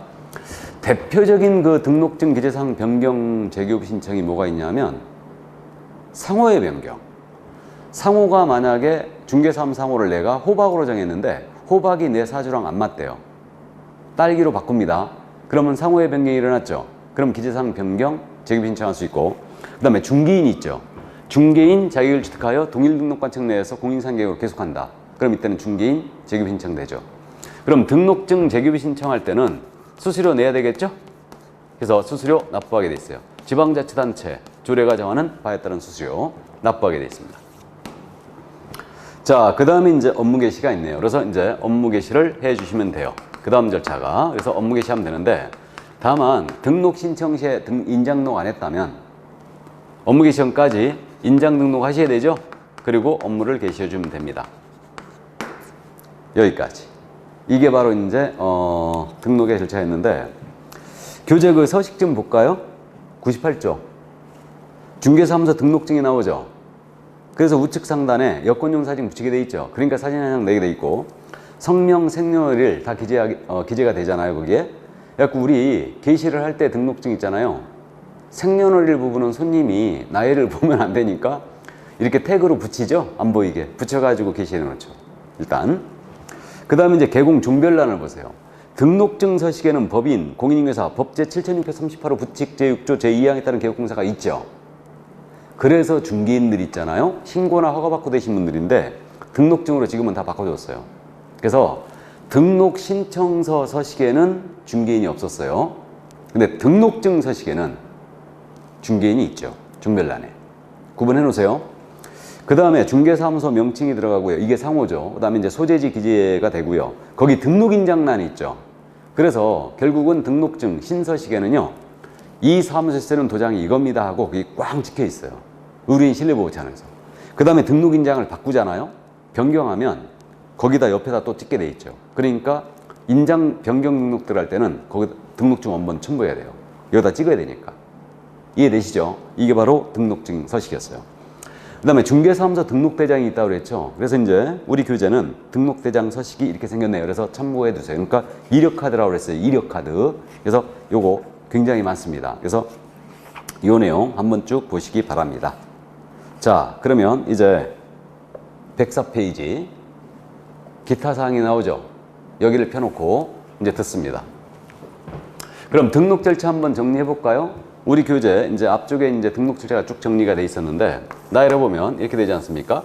[SPEAKER 1] 대표적인 그 등록증 기재사항 변경 재규비 신청이 뭐가 있냐면 상호의 변경. 상호가 만약에 중개사무 상호를 내가 호박으로 정했는데 호박이 내 사주랑 안 맞대요. 딸기로 바꿉니다. 그러면 상호의 변경이 일어났죠. 그럼 기재사항 변경 재규비 신청할 수 있고, 그 다음에 중개인이 있죠. 중개인 자격을 취득하여 동일등록관청 내에서 공인상계획으로 계속한다. 그럼 이때는 중개인 재규비 신청되죠. 그럼 등록증 재규비 신청할 때는 수수료 내야 되겠죠? 그래서 수수료 납부하게 돼 있어요. 지방자치단체 조례가 정하는 바에 따른 수수료 납부하게 돼 있습니다. 자, 그 다음에 이제 업무 개시가 있네요. 그래서 이제 업무 개시를 해 주시면 돼요. 그 다음 절차가. 그래서 업무 개시하면 되는데, 다만 등록 신청 시에 인장 등록 안 했다면 업무 개시 전까지 인장 등록 하셔야 되죠. 그리고 업무를 개시해 주면 됩니다. 여기까지. 이게 바로 이제 등록의 절차였는데, 교재 그 서식 좀 볼까요? 98조. 중개사무소 등록증이 나오죠. 그래서 우측 상단에 여권용 사진 붙이게 돼 있죠. 그러니까 사진 한 장 내게 돼 있고, 성명, 생년월일 다 기재가 되잖아요, 거기에. 그래갖고 우리 게시를 할 때 등록증 있잖아요. 생년월일 부분은 손님이 나이를 보면 안 되니까 이렇게 태그로 붙이죠. 안 보이게 붙여가지고 게시해 놓죠. 일단 그 다음에 이제 개공 종별란을 보세요. 등록증 서식에는 법인, 공인인증사, 법 제7638호 부칙 제6조 제2항에 따른 개국공사가 있죠. 그래서 중개인들 있잖아요. 신고나 허가받고 되신 분들인데 등록증으로 지금은 다 바꿔줬어요. 그래서 등록 신청서 서식에는 중개인이 없었어요. 근데 등록증 서식에는 중개인이 있죠. 종별란에. 구분해 놓으세요. 그 다음에 중개사무소 명칭이 들어가고요. 이게 상호죠. 그 다음에 이제 소재지 기재가 되고요. 거기 등록인장란이 있죠. 그래서 결국은 등록증 신서식에는요, 이 사무소에 쓰는 도장이 이겁니다 하고 그게 꽉 찍혀 있어요. 의뢰인 신뢰보호처에서. 그 다음에 등록인장을 바꾸잖아요. 변경하면 거기다 옆에다 또 찍게 돼 있죠. 그러니까 인장 변경 등록 들어갈 때는 거기 등록증 원본 첨부해야 돼요. 여기다 찍어야 되니까. 이해되시죠? 이게 바로 등록증 서식이었어요. 그 다음에 중개사무소 등록대장이 있다고 그랬죠. 그래서 이제 우리 교재는 등록대장 서식이 이렇게 생겼네요. 그래서 참고해 두세요. 그러니까 이력카드라고 그랬어요. 이력카드. 그래서 요거 굉장히 많습니다. 그래서 이 내용 한번 쭉 보시기 바랍니다. 자, 그러면 이제 104페이지 기타 사항이 나오죠. 여기를 펴놓고 이제 듣습니다. 그럼 등록 절차 한번 정리해 볼까요? 우리 교재 이제 앞쪽에 이제 등록 절차가 쭉 정리가 돼 있었는데, 나열해 보면 이렇게 되지 않습니까?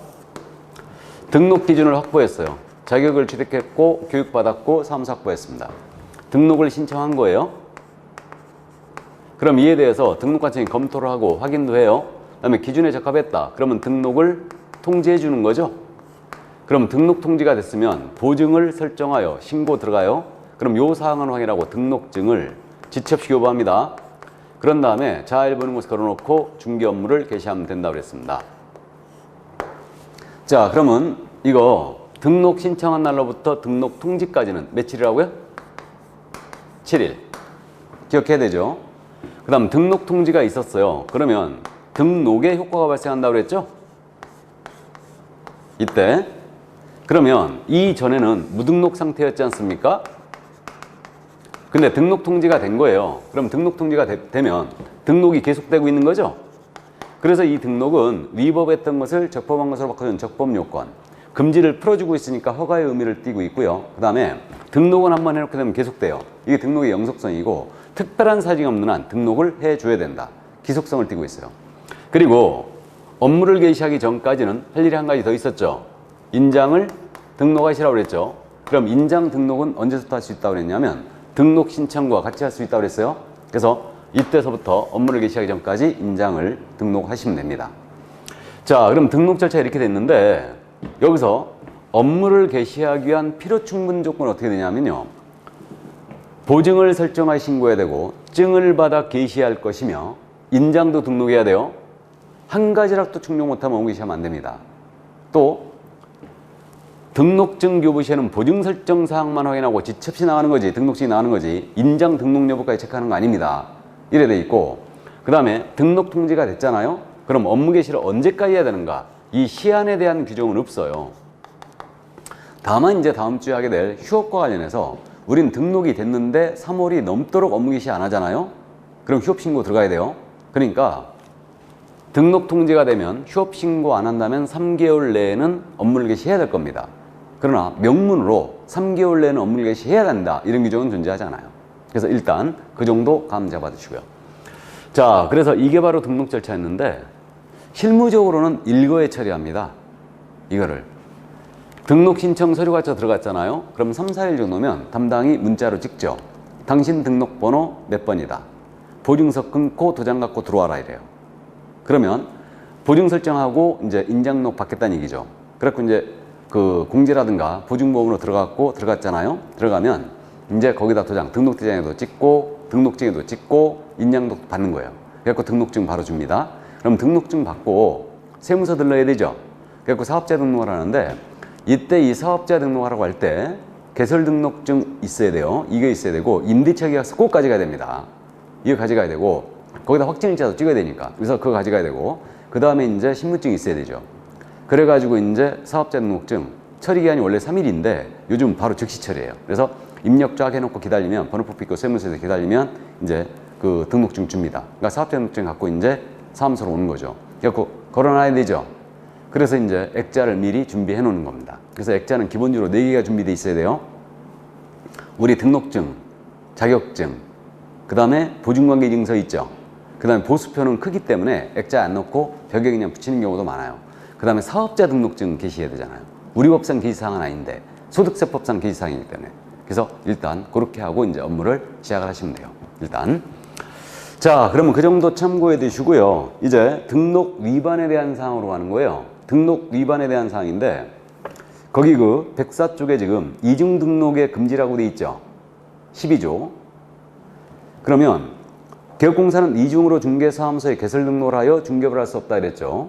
[SPEAKER 1] 등록 기준을 확보했어요. 자격을 취득했고 교육받았고 사무소 확보했습니다. 등록을 신청한 거예요. 그럼 이에 대해서 등록관청이 검토를 하고 확인도 해요. 그 다음에 기준에 적합했다. 그러면 등록을 통지해 주는 거죠. 그럼 등록 통지가 됐으면 보증을 설정하여 신고 들어가요. 그럼 요 사항을 확인하고 등록증을 지체 없이 교부합니다. 그런 다음에 자일 보는 곳에 걸어놓고 중개 업무를 개시하면 된다고 그랬습니다. 자, 그러면 이거 등록 신청한 날로부터 등록 통지까지는 며칠이라고요? 7일. 기억해야 되죠? 그 다음 등록 통지가 있었어요. 그러면 등록에 효과가 발생한다고 그랬죠? 이때. 그러면 이전에는 무등록 상태였지 않습니까? 근데 등록 통지가 된 거예요. 그럼 등록 통지가 되면 등록이 계속되고 있는 거죠? 그래서 이 등록은 위법했던 것을 적법한 것으로 바꿔준 적법 요건, 금지를 풀어주고 있으니까 허가의 의미를 띠고 있고요. 그 다음에 등록은 한번 해놓게 되면 계속돼요. 이게 등록의 영속성이고 특별한 사정이 없는 한 등록을 해줘야 된다. 기속성을 띠고 있어요. 그리고 업무를 개시하기 전까지는 할 일이 한 가지 더 있었죠. 인장을 등록하시라고 그랬죠. 그럼 인장 등록은 언제부터 할 수 있다고 그랬냐면 등록 신청과 같이 할 수 있다고 그랬어요. 그래서 이때서부터 업무를 개시하기 전까지 인장을 등록하시면 됩니다. 자, 그럼 등록 절차 이렇게 됐는데 여기서 업무를 개시하기 위한 필요 충분 조건은 어떻게 되냐면요. 보증을 설정하여 신고해야 되고 증을 받아 개시할 것이며 인장도 등록해야 돼요. 한 가지라도 충족 못하면 업무 개시하면 안 됩니다. 또 등록증 교부 시에는 보증 설정 사항만 확인하고 지체 없이 나가는 거지, 등록증이 나가는 거지, 인장 등록 여부까지 체크하는 거 아닙니다. 이래 돼 있고, 그 다음에 등록 통지가 됐잖아요. 그럼 업무 개시를 언제까지 해야 되는가? 이 시한에 대한 규정은 없어요. 다만 이제 다음 주에 하게 될 휴업과 관련해서 우린 등록이 됐는데 3월이 넘도록 업무 개시 안 하잖아요. 그럼 휴업 신고 들어가야 돼요. 그러니까 등록 통지가 되면 휴업 신고 안 한다면 3개월 내에는 업무를 개시해야 될 겁니다. 그러나 명문으로 3개월 내에는 업무를 개시해야 된다. 이런 규정은 존재하지 않아요. 그래서 일단 그 정도 감 잡아두시고요. 자, 그래서 이게 바로 등록 절차였는데 실무적으로는 일거에 처리합니다. 이거를. 등록 신청 서류가 들어갔잖아요. 그럼 3, 4일 정도면 담당이 문자로 찍죠. 당신 등록번호 몇 번이다. 보증서 끊고 도장 갖고 들어와라 이래요. 그러면 보증 설정하고 이제 인장록 받겠다는 얘기죠. 그래갖고 이제 그 공제라든가 보증보험으로 들어갔잖아요. 들어가면 이제 거기다 도장, 등록대장에도 찍고 등록증에도 찍고 인장도 받는 거예요. 그래갖고 등록증 바로 줍니다. 그럼 등록증 받고 세무서 들러야 되죠. 그래갖고 사업자 등록을 하는데 이때 이 사업자 등록하라고 할 때 개설 등록증 있어야 돼요. 이게 있어야 되고 임대차 계약서 꼭 가져가야 됩니다. 이거 가져가야 되고 거기다 확정일자도 찍어야 되니까 그래서 그거 가져가야 되고 그 다음에 이제 신분증이 있어야 되죠. 그래가지고 이제 사업자 등록증 처리기한이 원래 3일인데 요즘 바로 즉시 처리해요. 그래서 입력 쫙 해놓고 기다리면 번호표 찍고 세무서에서 기다리면 이제 그 등록증 줍니다. 그러니까 사업자 등록증 갖고 이제 사무소로 오는 거죠. 그래갖고 걸어놔야 되죠. 그래서 이제 액자를 미리 준비해 놓는 겁니다. 그래서 액자는 기본적으로 4개가 준비되어 있어야 돼요. 우리 등록증, 자격증, 그 다음에 보증관계증서 있죠. 그 다음에 보수표는 크기 때문에 액자 안 넣고 벽에 그냥 붙이는 경우도 많아요. 그 다음에 사업자 등록증 게시해야 되잖아요. 우리 법상 게시사항은 아닌데 소득세법상 게시사항이기 때문에. 그래서 일단 그렇게 하고 이제 업무를 시작을 하시면 돼요. 일단. 자, 그러면 그 정도 참고해 두시고요. 이제 등록 위반에 대한 사항으로 가는 거예요. 등록 위반에 대한 사항인데 거기 그 104쪽에 지금 이중 등록의 금지라고 돼 있죠. 12조. 그러면 개업공사는 이중으로 중개사무소에 개설 등록을 하여 중개업을 할 수 없다 그랬죠.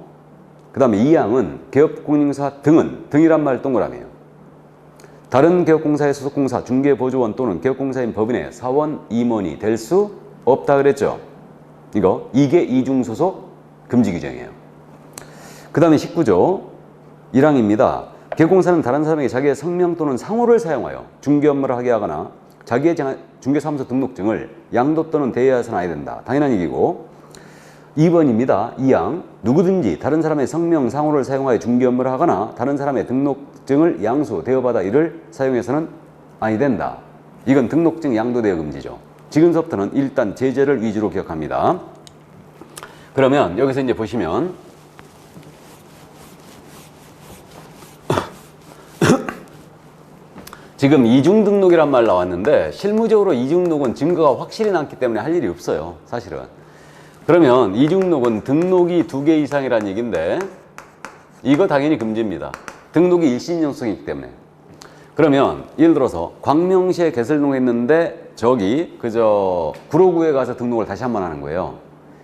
[SPEAKER 1] 그 다음에 2항은 개업공인사 등이란 말 동그라미에요. 다른 개업공사의 소속공사, 중개보조원 또는 개업공사인 법인의 사원, 임원이 될 수 없다 그랬죠. 이게 이중소속 금지 규정이에요. 그 다음에 19조 1항입니다. 개업공사는 다른 사람에게 자기의 성명 또는 상호를 사용하여 중개 업무를 하게 하거나 자기의 중개사무소 등록증을 양도 또는 대여해서는 안 된다. 당연한 얘기고 2번입니다. 2항 누구든지 다른 사람의 성명, 상호를 사용하여 중개 업무를 하거나 다른 사람의 등록증을 양수, 대여받아 이를 사용해서는 아니 된다. 이건 등록증 양도 대여 금지죠. 지금부터는 일단 제재를 위주로 기억합니다. 그러면 여기서 이제 보시면 지금 이중 등록이란 말 나왔는데 실무적으로 이중 등록은 증거가 확실히 남기 때문에 할 일이 없어요. 사실은. 그러면 이중 등록은 등록이 2개 이상이라는 얘기인데 이거 당연히 금지입니다. 등록이 일신연속이기 때문에. 그러면 예를 들어서 광명시에 개설등록했는데 저기 그저 구로구에 가서 등록을 다시 한번 하는 거예요.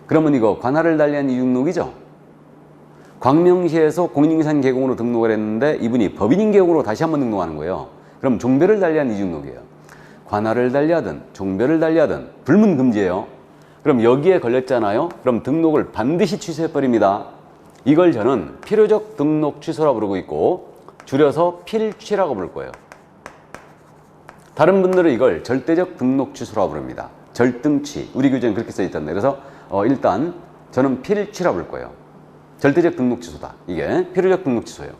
[SPEAKER 1] 그러면 이거 관할을 달리한 이중 등록이죠. 광명시에서 공인중개사 계공으로 등록을 했는데 이분이 법인인 계공으로 다시 한번 등록하는 거예요. 그럼 종별을 달리한 이중 등록이에요. 관할을 달리하든 종별을 달리하든 불문 금지예요. 그럼 여기에 걸렸잖아요. 그럼 등록을 반드시 취소해버립니다. 이걸 저는 필요적 등록 취소라고 부르고 있고 줄여서 필취라고 부를 거예요. 다른 분들은 이걸 절대적 등록 취소라고 부릅니다. 절등취. 우리 교재는 그렇게 써 있던데. 그래서 일단 저는 필취라고 부를 거예요. 절대적 등록 취소다. 이게 필요적 등록 취소예요.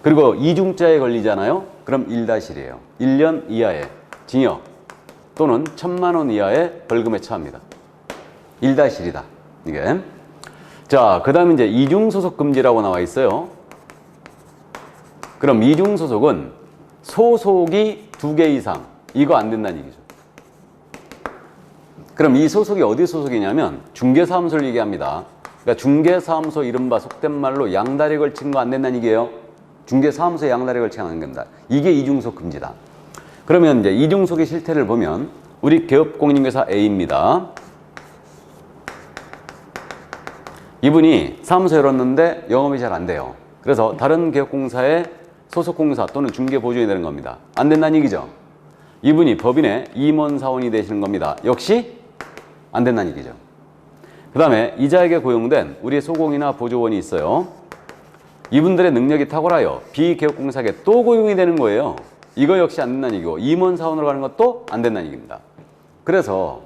[SPEAKER 1] 그리고 이중자에 걸리잖아요. 그럼 1-1이에요. 1년 이하의 징역 또는 1,000만 원 이하의 벌금에 처합니다. 1-1이다. 이게. 자, 그 다음에 이제 이중소속 금지라고 나와 있어요. 그럼 이중소속은 소속이 2개 이상. 이거 안 된다는 얘기죠. 그럼 이 소속이 어디 소속이냐면 중개사무소를 얘기합니다. 그러니까 중개사무소 이른바 속된 말로 양다리 걸친 거 안 된다는 얘기예요. 중개사무소에 양다리 걸치면 안 된다. 이게 이중소속 금지다. 그러면 이제 이중소속의 실태를 보면 우리 개업공인중개사 A입니다. 이분이 사무소 열었는데 영업이 잘 안 돼요. 그래서 다른 개업공사에 소속공사 또는 중개보조인이 되는 겁니다. 안 된다는 얘기죠. 이분이 법인의 임원사원이 되시는 겁니다. 역시 안 된다는 얘기죠. 그 다음에 이자에게 고용된 우리 소공이나 보조원이 있어요. 이분들의 능력이 탁월하여 비개업공사에게 또 고용이 되는 거예요. 이거 역시 안 된다는 얘기고 임원사원으로 가는 것도 안 된다는 얘기입니다. 그래서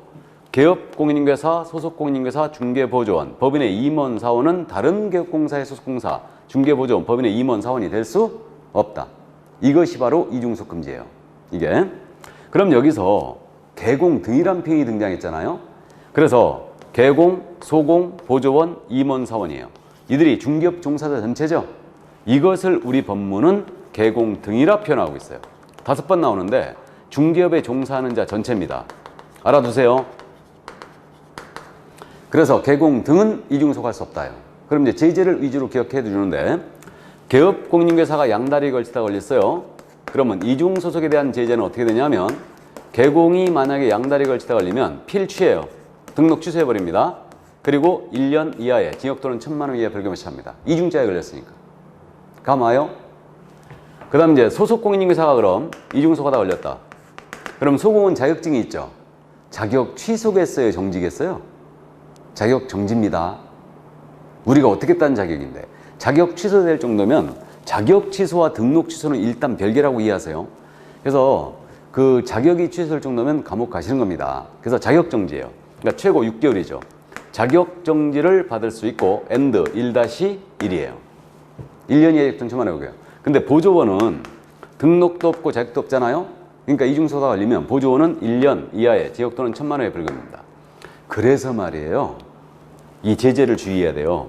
[SPEAKER 1] 개업공인중개사, 소속공인중개사, 중개보조원, 법인의 임원사원은 다른 개업공사의 소속공사, 중개보조원, 법인의 임원사원이 될 수 없다. 이것이 바로 이중소속 금지예요. 이게. 그럼 여기서 개공 등이란 표현이 등장했잖아요. 그래서 개공, 소공, 보조원, 임원사원이에요. 이들이 중개업 종사자 전체죠. 이것을 우리 법문은 개공 등이라 표현하고 있어요. 5번 나오는데 중개업에 종사하는 자 전체입니다. 알아두세요. 그래서 개공 등은 이중소속할 수 없다요. 그럼 이제 제재를 위주로 기억해 주는데 개업공인중개사가 양다리 걸치다 걸렸어요. 그러면 이중소속에 대한 제재는 어떻게 되냐면 개공이 만약에 양다리 걸치다 걸리면 필취예요. 등록 취소해버립니다. 그리고 1년 이하의 징역 또는 1,000만 원 이하의 벌금에 처합니다. 이중자에 걸렸으니까. 감아요? 그 다음 이제 소속공인중개사가 그럼 이중소속하다 걸렸다. 그럼 소공은 자격증이 있죠. 자격 취소겠어요? 정지겠어요? 자격 정지입니다. 우리가 어떻게 딴 자격인데 자격 취소될 정도면 자격 취소와 등록 취소는 일단 별개라고 이해하세요. 그래서 그 자격이 취소될 정도면 감옥 가시는 겁니다. 그래서 자격 정지예요. 그러니까 최고 6개월이죠. 자격 정지를 받을 수 있고 and 1-1이에요. 1년 이하의 정치만 해보게요. 근데 보조원은 등록도 없고 자격도 없잖아요. 그러니까 이중소속가 걸리면 보조원은 1년 이하의 징역 또는 1,000만 원의 벌금입니다. 그래서 말이에요. 이 제재를 주의해야 돼요.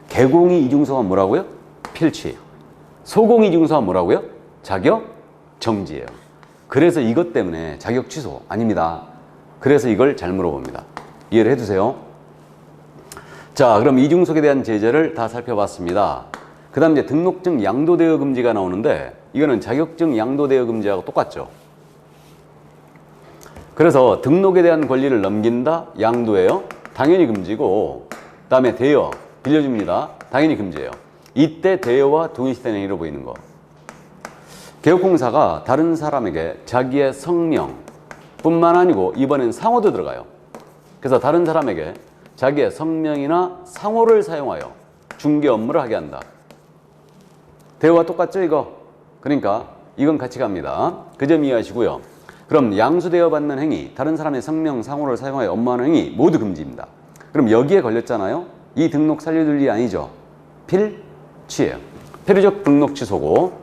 [SPEAKER 1] 개공이 이중소속은 뭐라고요? 필취예요. 소공이 이중소속은 뭐라고요? 자격 정지예요. 그래서 이것 때문에 자격 취소 아닙니다. 그래서 이걸 잘 물어봅니다. 이해를 해두세요. 자, 그럼 이중소속에 대한 제재를 다 살펴봤습니다. 그 다음 이제 등록증 양도대여 금지가 나오는데 이거는 자격증 양도대여 금지하고 똑같죠. 그래서 등록에 대한 권리를 넘긴다, 양도예요. 당연히 금지고 그 다음에 대여, 빌려줍니다. 당연히 금지예요. 이때 대여와 동일시되는 행위로 보이는 거. 개업공사가 다른 사람에게 자기의 성명 뿐만 아니고 이번엔 상호도 들어가요. 그래서 다른 사람에게 자기의 성명이나 상호를 사용하여 중개 업무를 하게 한다. 대여와 똑같죠 이거? 그러니까 이건 같이 갑니다. 그 점 이해하시고요. 그럼 양수대여 받는 행위, 다른 사람의 성명, 상호를 사용하여 업무하는 행위 모두 금지입니다. 그럼 여기에 걸렸잖아요. 이 등록 살려둘 일이 아니죠. 필취예요. 필요적 등록 취소고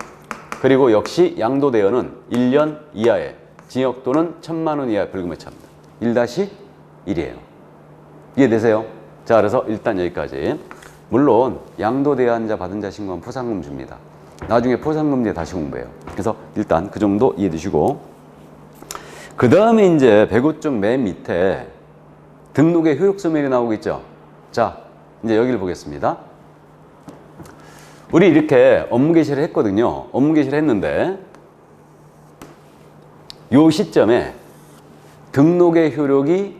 [SPEAKER 1] 그리고 역시 양도대여는 1년 이하의 징역 또는 1,000만 원 이하의 벌금에 처합니다. 1-1이에요. 이해되세요? 자, 그래서 일단 여기까지. 물론 양도대여한 자 받은 자 신고하면 포상금 줍니다. 나중에 포상금리에 다시 공부해요. 그래서 일단 그 정도 이해해 두시고, 그 다음에 이제 105쪽 맨 밑에 등록의 효력소멸이 나오겠죠. 자, 이제 여기를 보겠습니다. 우리 이렇게 업무 개시를 했거든요. 업무 개시를 했는데 요 시점에 등록의 효력이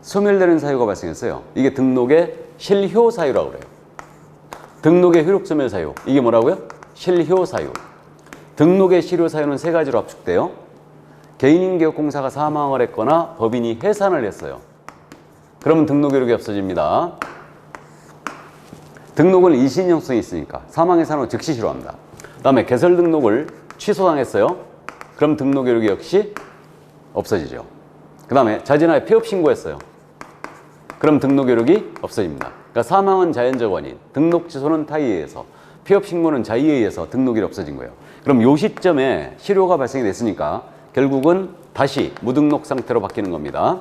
[SPEAKER 1] 소멸되는 사유가 발생했어요. 이게 등록의 실효 사유라고 그래요. 등록의 효력 소멸 사유. 이게 뭐라고요? 실효 사유. 등록의 실효 사유는 세 가지로 압축돼요. 개인인기업공사가 사망을 했거나 법인이 해산을 했어요. 그러면 등록 효력이 없어집니다. 등록은 일시인정성이 있으니까 사망 해산 후 즉시 실효합니다. 다음에 개설 등록을 취소당했어요. 그럼 등록 효력이 역시 없어지죠. 그 다음에 자진하에 폐업 신고했어요. 그럼 등록 효력이 없어집니다. 그러니까 사망은 자연적 원인, 등록 취소는 타의에 의해서, 폐업 신고는 자의에 의해서 등록 효력이 없어진 거예요. 그럼 요 시점에 실효가 발생이 됐으니까 결국은 다시 무등록 상태로 바뀌는 겁니다.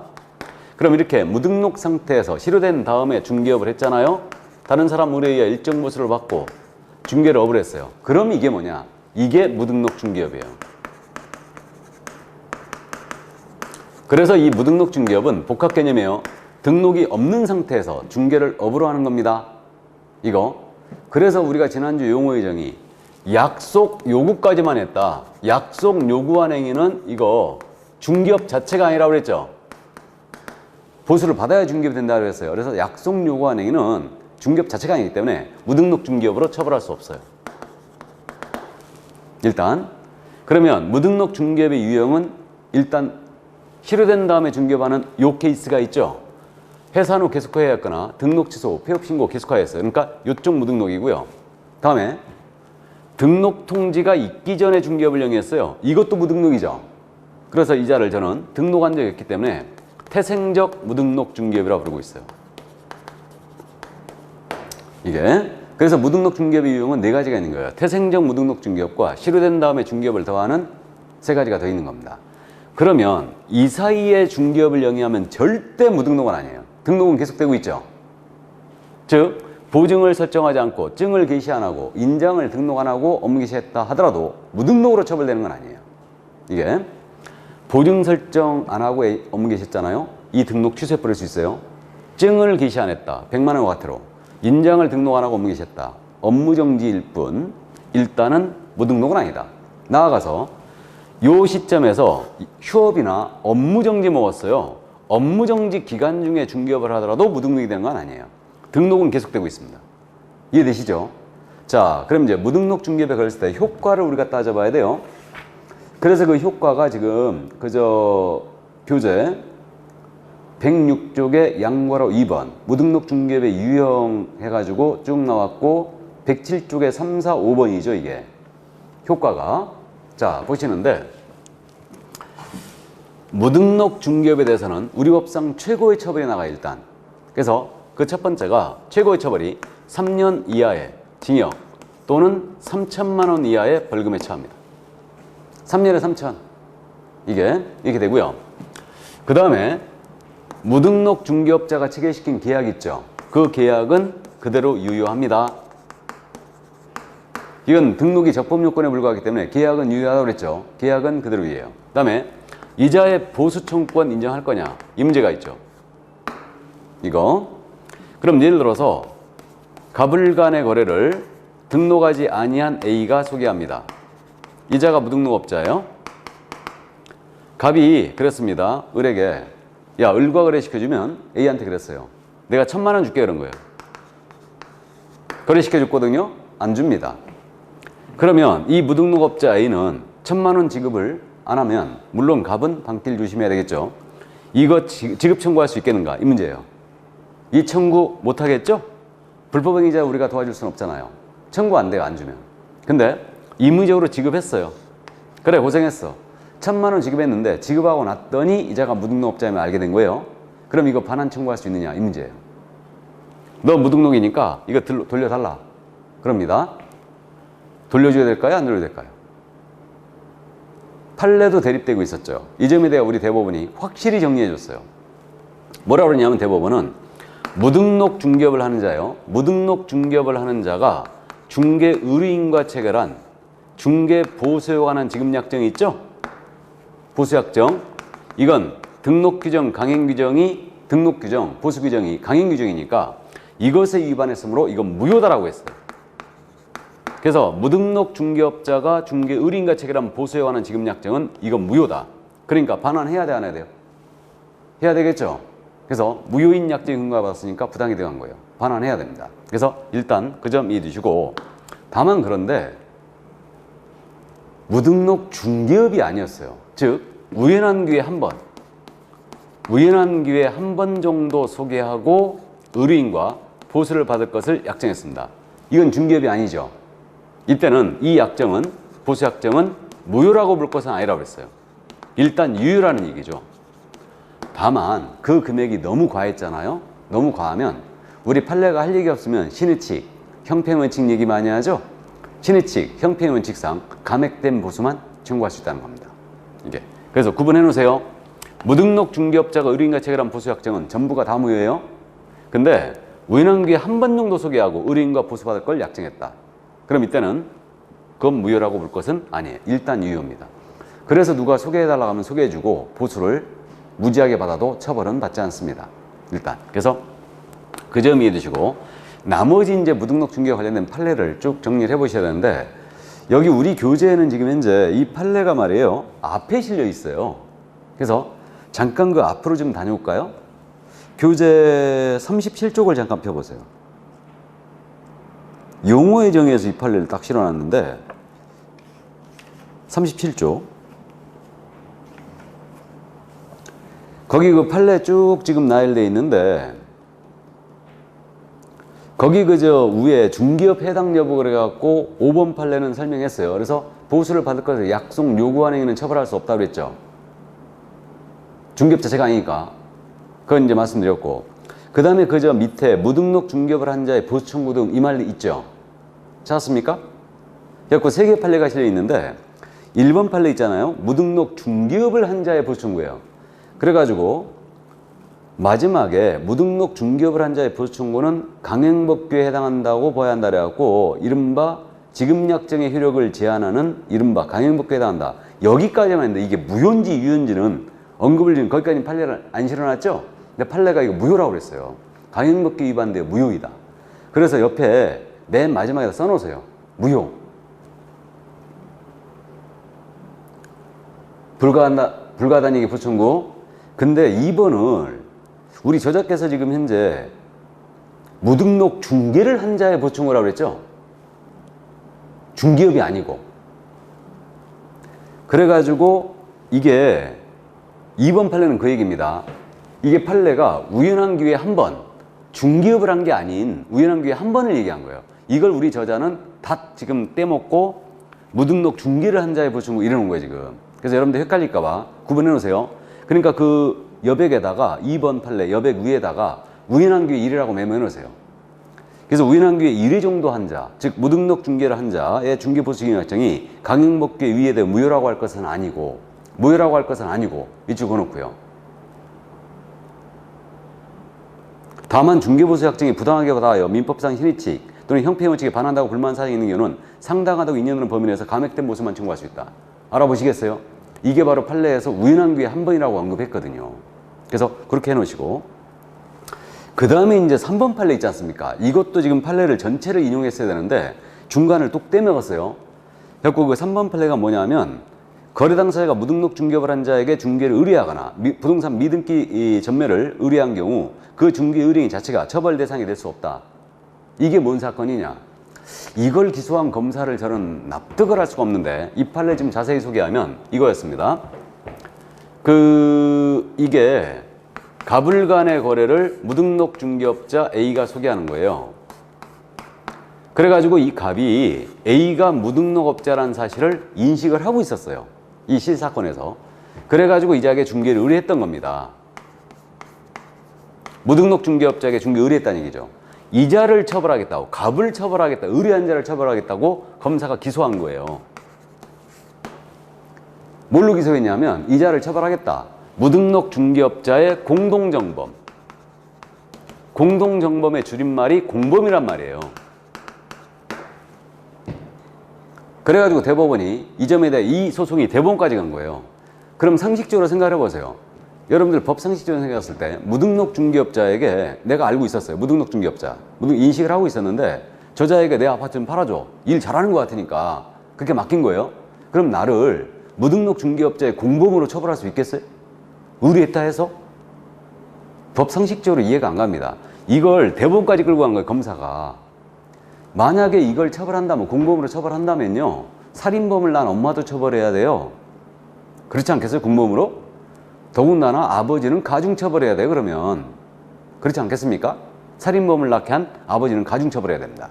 [SPEAKER 1] 그럼 이렇게 무등록 상태에서 실효된 다음에 중개업을 했잖아요. 다른 사람 의뢰에 일정 보수를 받고 중개를 업을 했어요. 그럼 이게 뭐냐? 이게 무등록 중개업이에요. 그래서 이 무등록 중개업은 복합 개념이에요. 등록이 없는 상태에서 중개를 업으로 하는 겁니다. 이거. 그래서 우리가 지난주 용어의 정의 약속 요구까지만 했다. 약속 요구한 행위는 이거 중개업 자체가 아니라고 그랬죠. 보수를 받아야 중개업이 된다고 그랬어요. 그래서 약속 요구한 행위는 중개업 자체가 아니기 때문에 무등록 중개업으로 처벌할 수 없어요. 일단 그러면 무등록 중개업의 유형은 일단 실효된 다음에 중개업하는 요 케이스가 있죠. 해산 후 계속화해야 했거나 등록 취소, 폐업 신고 계속화했어요. 그러니까 요쪽 무등록이고요. 다음에 등록 통지가 있기 전에 중개업을 영위했어요. 이것도 무등록이죠. 그래서 이 자를 저는 등록한 적이 없기 때문에 태생적 무등록 중개업이라고 부르고 있어요. 이게 그래서 무등록 중개업의 유형은 네 가지가 있는 거예요. 태생적 무등록 중개업과 실효된 다음에 중개업을 더하는 세 가지가 더 있는 겁니다. 그러면 이 사이에 중개업을 영위하면 절대 무등록은 아니에요. 등록은 계속되고 있죠. 즉 보증을 설정하지 않고 증을 개시 안 하고 인장을 등록 안 하고 업무 개시했다 하더라도 무등록으로 처벌되는 건 아니에요. 이게 보증 설정 안 하고 업무 개시했잖아요. 이 등록 취소해버릴 수 있어요. 증을 개시 안 했다. 100만 원 과태료. 인장을 등록 안 하고 업무 개시했다. 업무 정지일 뿐 일단은 무등록은 아니다. 나아가서 요 시점에서 휴업이나 업무 정지 먹었어요. 업무 정지 기간 중에 중개업을 하더라도 무등록이 되는 건 아니에요. 등록은 계속되고 있습니다. 이해되시죠? 자, 그럼 이제 무등록 중개업에 걸렸을 때 효과를 우리가 따져봐야 돼요. 그래서 그 효과가 지금 그저 교재 106쪽에 양괄호 2번 무등록 중개업의 유형 해가지고 쭉 나왔고 107쪽에 3, 4, 5번이죠 이게 효과가. 자 보시는데 무등록 중개업에 대해서는 우리 법상 최고의 처벌이 나가요 일단. 그래서 그 첫 번째가 최고의 처벌이 3년 이하의 징역 또는 3천만 원 이하의 벌금에 처합니다. 3년에 3천 이게 이렇게 되고요. 그 다음에 무등록 중개업자가 체결시킨 계약 있죠. 그 계약은 그대로 유효합니다. 이건 등록이 적법 요건에 불과하기 때문에 계약은 유효하다고 그랬죠. 계약은 그대로 유효해요. 그 다음에 이자의 보수 청구권 인정할 거냐 이 문제가 있죠. 이거 그럼 예를 들어서 갑을 간의 거래를 등록하지 아니한 A가 소개합니다. 이자가 무등록업자예요. 갑이 그랬습니다. 을에게 야 을과 거래 시켜주면 A한테 그랬어요. 내가 1,000만 원 줄게 그런 거예요. 거래 시켜줬거든요. 안 줍니다. 그러면 이 무등록업자 A는 1,000만 원 지급을 안 하면 물론 갑은 방길 조심해야 되겠죠. 이거 지급 청구할 수 있겠는가 이 문제예요. 이 청구 못 하겠죠? 불법행위자 우리가 도와줄 수는 없잖아요. 청구 안 돼요 안 주면. 근데 임의적으로 지급했어요. 그래 고생했어. 1,000만 원 지급했는데 지급하고 났더니 이자가 무등록업자임을 알게 된 거예요. 그럼 이거 반환 청구할 수 있느냐 이 문제예요. 너 무등록이니까 이거 돌려달라 그럽니다. 돌려줘야 될까요 안 돌려야 될까요? 판례도 대립되고 있었죠. 이 점에 대해 우리 대법원이 확실히 정리해 줬어요. 뭐라고 그러냐면 대법원은 무등록 중개업을 하는 자요. 무등록 중개업을 하는 자가 중개 의뢰인과 체결한 중개 보수에 관한 지급약정이 있죠? 보수약정. 이건 등록 규정, 강행 규정이 등록 규정, 보수 규정이 강행 규정이니까 이것에 위반했으므로 이건 무효다라고 했어요. 그래서 무등록 중개업자가 중개 의리인가 체결한 보수에 관한 지급약정은 이건 무효다. 그러니까 반환해야 돼, 안 해야 돼요? 해야 되겠죠? 그래서 무효인 약정이 근거받았으니까 부당이 들어간 거예요. 반환해야 됩니다. 그래서 일단 그 점 이해해 두시고, 다만 그런데 무등록 중개업이 아니었어요. 즉 우연한 기회에 한 번, 우연한 기회에 한 번 정도 소개하고 의뢰인과 보수를 받을 것을 약정했습니다. 이건 중개업이 아니죠. 이때는 이 약정은, 보수 약정은 무효라고 볼 것은 아니라고 그랬어요. 일단 유효라는 얘기죠. 다만 그 금액이 너무 과했잖아요. 너무 과하면 우리 판례가 할 얘기 없으면 신의칙, 형평원칙 얘기 많이 하죠. 신의칙, 형평원칙상 감액된 보수만 청구할 수 있다는 겁니다. 이게 그래서 구분해 놓으세요. 무등록 중개업자가 의뢰인과 체결한 보수 약정은 전부가 다 무효예요. 근데 우연한 기회에 한 번 정도 소개하고 의뢰인과 보수받을 걸 약정했다. 그럼 이때는 그건 무효라고 볼 것은 아니에요. 일단 유효입니다. 그래서 누가 소개해달라고 하면 소개해주고 보수를 무지하게 받아도 처벌은 받지 않습니다. 일단. 그래서 그 점 이해해 두시고, 나머지 이제 무등록 중개와 관련된 판례를 쭉 정리를 해 보셔야 되는데, 여기 우리 교재에는 지금 현재 이 판례가 말이에요, 앞에 실려 있어요. 그래서 잠깐 그 앞으로 좀 다녀올까요? 교재 37쪽을 잠깐 펴보세요. 용어의 정의에서 이 판례를 딱 실어놨는데 37쪽 거기 그 판례 쭉 지금 나열되어 있는데, 거기 그저 위에 중개업 해당 여부 그래갖고 5번 판례는 설명했어요. 그래서 보수를 받을 것을 약속 요구한 행위는 처벌할 수 없다고 그랬죠. 중개업 자체가 아니니까. 그건 이제 말씀드렸고, 그 다음에 그저 밑에 무등록 중개업을 한 자의 보수 청구 등 이 말이 있죠. 찾았습니까? 그래갖고 세 개의 판례가 실려 있는데 1번 판례 있잖아요. 무등록 중개업을 한 자의 보수 청구예요. 그래가지고 마지막에 무등록 중개업을 한 자의 보수 청구는 강행법규에 해당한다고 봐야 한다 그래갖고 이른바 지급약정의 효력을 제한하는 이른바 강행법규에 해당한다. 여기까지만 했는데 이게 무효인지 유효인지는 언급을 지금 거기까지 판례를 안 실어놨죠? 근데 판례가 이거 무효라고 그랬어요. 강행법규 위반인데 무효이다. 그래서 옆에 맨 마지막에다 써놓으세요. 무효. 불가하다는 얘기 보수 청구. 근데 2번을 우리 저자께서 지금 현재 무등록 중개를 한 자의 보수 청구라고 그랬죠? 중개업이 아니고. 그래가지고 이게 2번 판례는 그 얘기입니다. 이게 판례가 우연한 기회에 한 번, 중개업을 한 게 아닌 우연한 기회에 한 번을 얘기한 거예요. 이걸 우리 저자는 다 지금 떼먹고 무등록 중개를 한 자의 보수 청구 이러는 거예요, 지금. 그래서 여러분들 헷갈릴까봐 구분해 놓으세요. 그러니까 그 여백에다가 2번 판례 여백 위에다가 우연한 기회 1이라고 메모해 놓으세요. 그래서 우연한 기회 1회 정도 한 자, 즉 무등록 중개를 한 자의 중개보수기능약정이 강행법규에 위에대 무효라고 할 것은 아니고, 무효라고 할 것은 아니고 이 적어놓고요. 다만 중개보수약정이 부당하게 받아요 민법상 신의칙 또는 형평원칙에 반한다고 불만 사정이 있는 경우는 상당하다고 인정하는 범위 내에서 감액된 보수만 청구할 수 있다. 알아보시겠어요? 이게 바로 판례에서 우연한 기회 한 번이라고 언급했거든요. 그래서 그렇게 해놓으시고, 그 다음에 이제 3번 판례 있지 않습니까? 이것도 지금 판례를 전체를 인용했어야 되는데 중간을 뚝 떼먹었어요. 그래서 그 3번 판례가 뭐냐면, 거래 당사자가 무등록 중개업을 한 자에게 중개를 의뢰하거나 부동산 미등기 전매를 의뢰한 경우 그 중개 의뢰인 자체가 처벌 대상이 될 수 없다. 이게 뭔 사건이냐? 이걸 기소한 검사를 저는 납득을 할 수가 없는데, 이 판례 좀 자세히 소개하면 이거였습니다. 이게 갑을 간의 거래를 무등록 중개업자 A가 소개하는 거예요. 그래가지고 이 갑이 A가 무등록업자라는 사실을 인식을 하고 있었어요. 이 실사건에서. 그래가지고 이 자에게 중개를 의뢰했던 겁니다. 무등록 중개업자에게 중개 의뢰했다는 얘기죠. 이자를 처벌하겠다고, 갑을 처벌하겠다, 의뢰한 자를 처벌하겠다고 검사가 기소한 거예요. 뭘로 기소했냐면 이자를 처벌하겠다. 무등록 중개업자의 공동정범. 공동정범의 줄임말이 공범이란 말이에요. 그래가지고 대법원이 이 점에 대해 이 소송이 대법원까지 간 거예요. 그럼 상식적으로 생각해 보세요. 여러분들 법 상식적으로 생각했을 때 무등록 중개업자에게 내가 알고 있었어요. 무등록 중개업자. 인식을 하고 있었는데 저자에게 내 아파트 좀 팔아줘. 일 잘하는 것 같으니까 그렇게 맡긴 거예요. 그럼 나를 무등록 중개업자의 공범으로 처벌할 수 있겠어요? 의뢰했다 해서? 법 상식적으로 이해가 안 갑니다. 이걸 대법원까지 끌고 간 거예요, 검사가. 만약에 이걸 처벌한다면, 공범으로 처벌한다면요, 살인범을 난 엄마도 처벌해야 돼요. 그렇지 않겠어요? 공범으로? 더군다나 아버지는 가중처벌해야 돼요, 그러면. 그렇지 않겠습니까? 살인범을 낳게 한 아버지는 가중처벌해야 됩니다.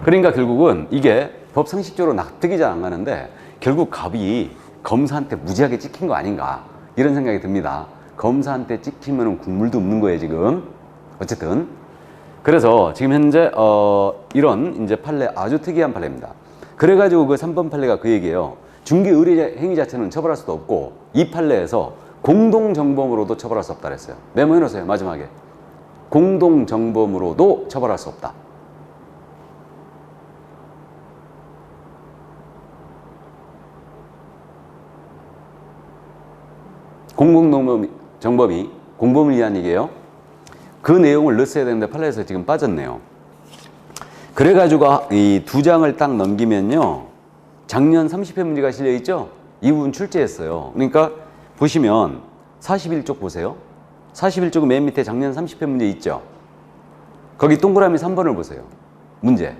[SPEAKER 1] 그러니까 결국은 이게 법 상식적으로 납득이 잘 안 가는데 결국 갑이 검사한테 무지하게 찍힌 거 아닌가 이런 생각이 듭니다. 검사한테 찍히면 국물도 없는 거예요, 지금. 어쨌든. 그래서 지금 현재 이런 이제 판례 아주 특이한 판례입니다. 그래가지고 그 3번 판례가 그 얘기예요. 중개 의뢰 행위 자체는 처벌할 수도 없고 이 판례에서 공동정범으로도 처벌할 수 없다 그랬어요. 메모해 놓으세요, 마지막에. 공동정범으로도 처벌할 수 없다. 공동정범이 공범을 위한 얘기예요. 그 내용을 넣었어야 되는데 판례에서 지금 빠졌네요. 그래가지고 이 두 장을 딱 넘기면요, 작년 30회 문제가 실려있죠? 이 부분 출제했어요. 그러니까 보시면 41쪽 보세요. 41쪽 맨 밑에 작년 30회 문제 있죠? 거기 동그라미 3번을 보세요. 문제.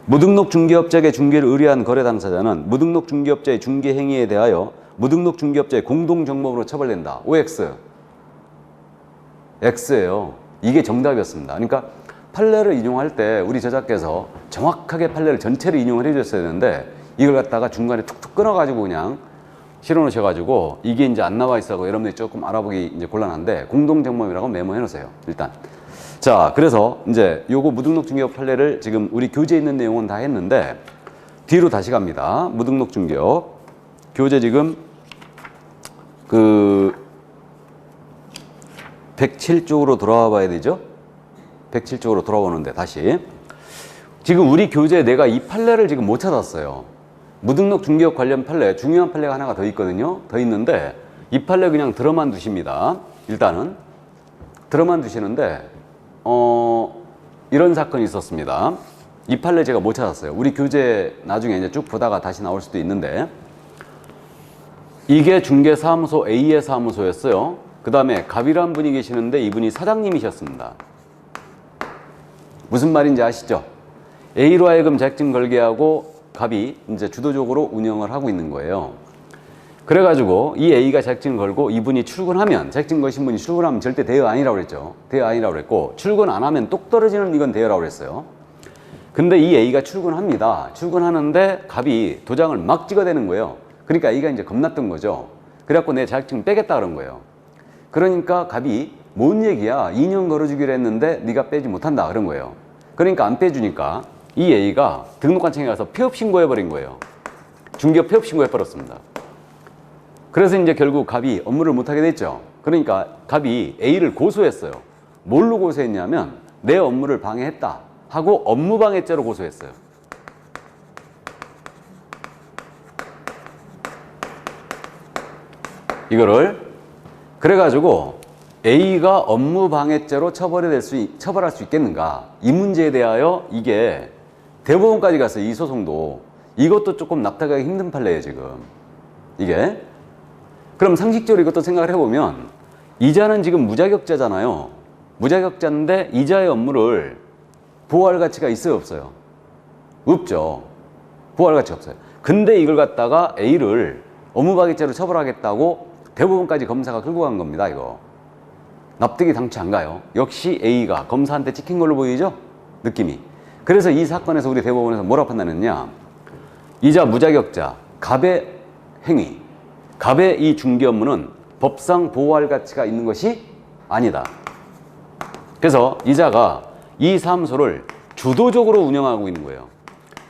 [SPEAKER 1] 무등록 중개업자에게 중개를 의뢰한 거래 당사자는 무등록 중개업자의 중개 행위에 대하여 무등록 중개업자의 공동정범으로 처벌된다. OX. X예요. 이게 정답이었습니다. 그러니까 판례를 인용할 때 우리 저자께서 정확하게 판례를 전체를 인용을 해줬어야 되는데 이걸 갖다가 중간에 툭툭 끊어가지고 그냥 실어놓으셔가지고 이게 이제 안 나와 있어서 여러분들이 조금 알아보기 이제 곤란한데 공동정범이라고 메모해 놓으세요. 일단. 자, 그래서 이제 요거 무등록 중개업 판례를 지금 우리 교재에 있는 내용은 다 했는데 뒤로 다시 갑니다. 무등록 중개업. 교재 지금 그 107쪽으로 돌아와 봐야 되죠? 107쪽으로 돌아오는데 다시. 지금 우리 교재에 내가 이 판례를 지금 못 찾았어요. 무등록 중개업 관련 판례, 중요한 판례가 하나가 더 있거든요. 더 있는데 이 판례 그냥 들어만 두십니다. 일단은 들어만 두시는데 이런 사건이 있었습니다. 이 판례 제가 못 찾았어요. 우리 교재 나중에 이제 쭉 보다가 다시 나올 수도 있는데 이게 중개사무소 A의 사무소였어요. 그 다음에 갑이란 분이 계시는데 이분이 사장님이셨습니다. 무슨 말인지 아시죠? A로 하여금 자격증 걸게 하고 갑이 이제 주도적으로 운영을 하고 있는 거예요. 그래가지고 이 A가 자격증을 걸고 이분이 출근하면, 자격증 거신 분이 출근하면 절대 대여 아니라고 그랬죠. 대여 아니라고 그랬고, 출근 안 하면 똑 떨어지는 이건 대여라고 그랬어요. 근데 이 A가 출근합니다. 출근하는데 갑이 도장을 막 찍어대는 거예요. 그러니까 A가 이제 겁났던 거죠. 그래갖고 내 자격증 빼겠다 그런 거예요. 그러니까 갑이 뭔 얘기야, 2년 걸어주기로 했는데 네가 빼지 못한다 그런 거예요. 그러니까 안 빼주니까 이 A가 등록관청에 가서 폐업 신고해버린 거예요. 중개업 폐업 신고해버렸습니다. 그래서 이제 결국 갑이 업무를 못하게 됐죠. 그러니까 갑이 A를 고소했어요. 뭘로 고소했냐면 내 업무를 방해했다 하고 업무방해죄로 고소했어요. 이거를 그래가지고 A가 업무방해죄로 처벌할 수 있겠는가, 이 문제에 대하여 이게 대법원까지 갔어요. 이 소송도. 이것도 조금 납득하기 힘든 판례예요, 지금. 이게. 그럼 상식적으로 이것도 생각을 해보면 이자는 지금 무자격자잖아요. 무자격자인데 이자의 업무를 보호할 가치가 있어요, 없어요? 없죠. 보호할 가치가 없어요. 근데 이걸 갖다가 A를 업무방해죄로 처벌하겠다고 대법원까지 검사가 끌고 간 겁니다, 이거. 납득이 당치 안 가요. 역시 A가 검사한테 찍힌 걸로 보이죠? 느낌이. 그래서 이 사건에서 우리 대법원에서 뭐라 판단했냐? 이자 무자격자, 갑의 행위, 갑의 이 중개 업무는 법상 보호할 가치가 있는 것이 아니다. 그래서 이자가 이 사무소를 주도적으로 운영하고 있는 거예요.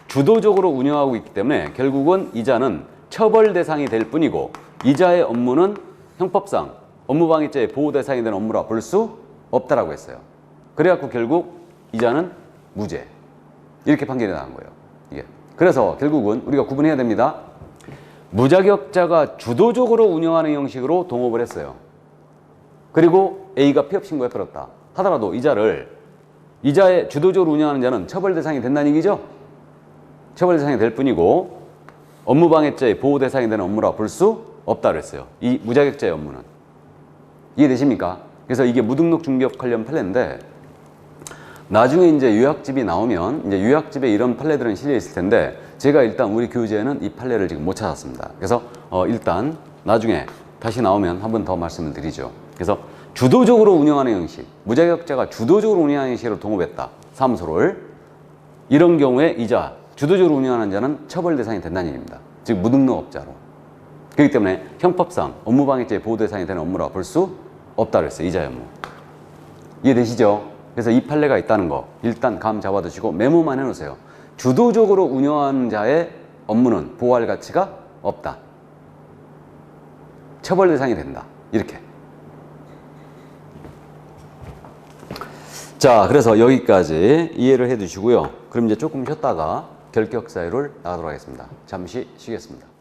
[SPEAKER 1] 주도적으로 운영하고 있기 때문에 결국은 이자는 처벌 대상이 될 뿐이고 이자의 업무는 형법상 업무방해죄의 보호 대상이 되는 업무라 볼 수 없다라고 했어요. 그래갖고 결국 이자는 무죄. 이렇게 판결이 나온 거예요. 이게. 그래서 결국은 우리가 구분해야 됩니다. 무자격자가 주도적으로 운영하는 형식으로 동업을 했어요. 그리고 A가 폐업 신고해버렸다 하더라도 이자에 주도적으로 운영하는 자는 처벌 대상이 된다는 얘기죠. 처벌 대상이 될 뿐이고 업무방해죄의 보호 대상이 되는 업무라 볼 수 없다 그랬어요. 이 무자격자의 업무는. 이해되십니까? 그래서 이게 무등록 중개업 관련 판례인데 나중에 이제 요약집이 나오면 이제 요약집에 이런 판례들은 실려 있을 텐데 제가 일단 우리 교재에는 이 판례를 지금 못 찾았습니다. 그래서 일단 나중에 다시 나오면 한 번 더 말씀을 드리죠. 그래서 주도적으로 운영하는 형식, 무자격자가 주도적으로 운영하는 형식으로 동업했다. 사무소를. 이런 경우에 이자, 주도적으로 운영하는 자는 처벌 대상이 된다는 얘기입니다. 즉 무등록업자로. 그렇기 때문에 형법상 업무방해죄 보호 대상이 되는 업무라 볼 수 없다 그랬어요. 이자 업무. 이해되시죠? 그래서 이 판례가 있다는 거 일단 감 잡아두시고 메모만 해놓으세요. 주도적으로 운영하는 자의 업무는 보호할 가치가 없다. 처벌 대상이 된다. 이렇게. 자, 그래서 여기까지 이해를 해 두시고요. 그럼 이제 조금 쉬었다가 결격 사유를 나가도록 하겠습니다. 잠시 쉬겠습니다.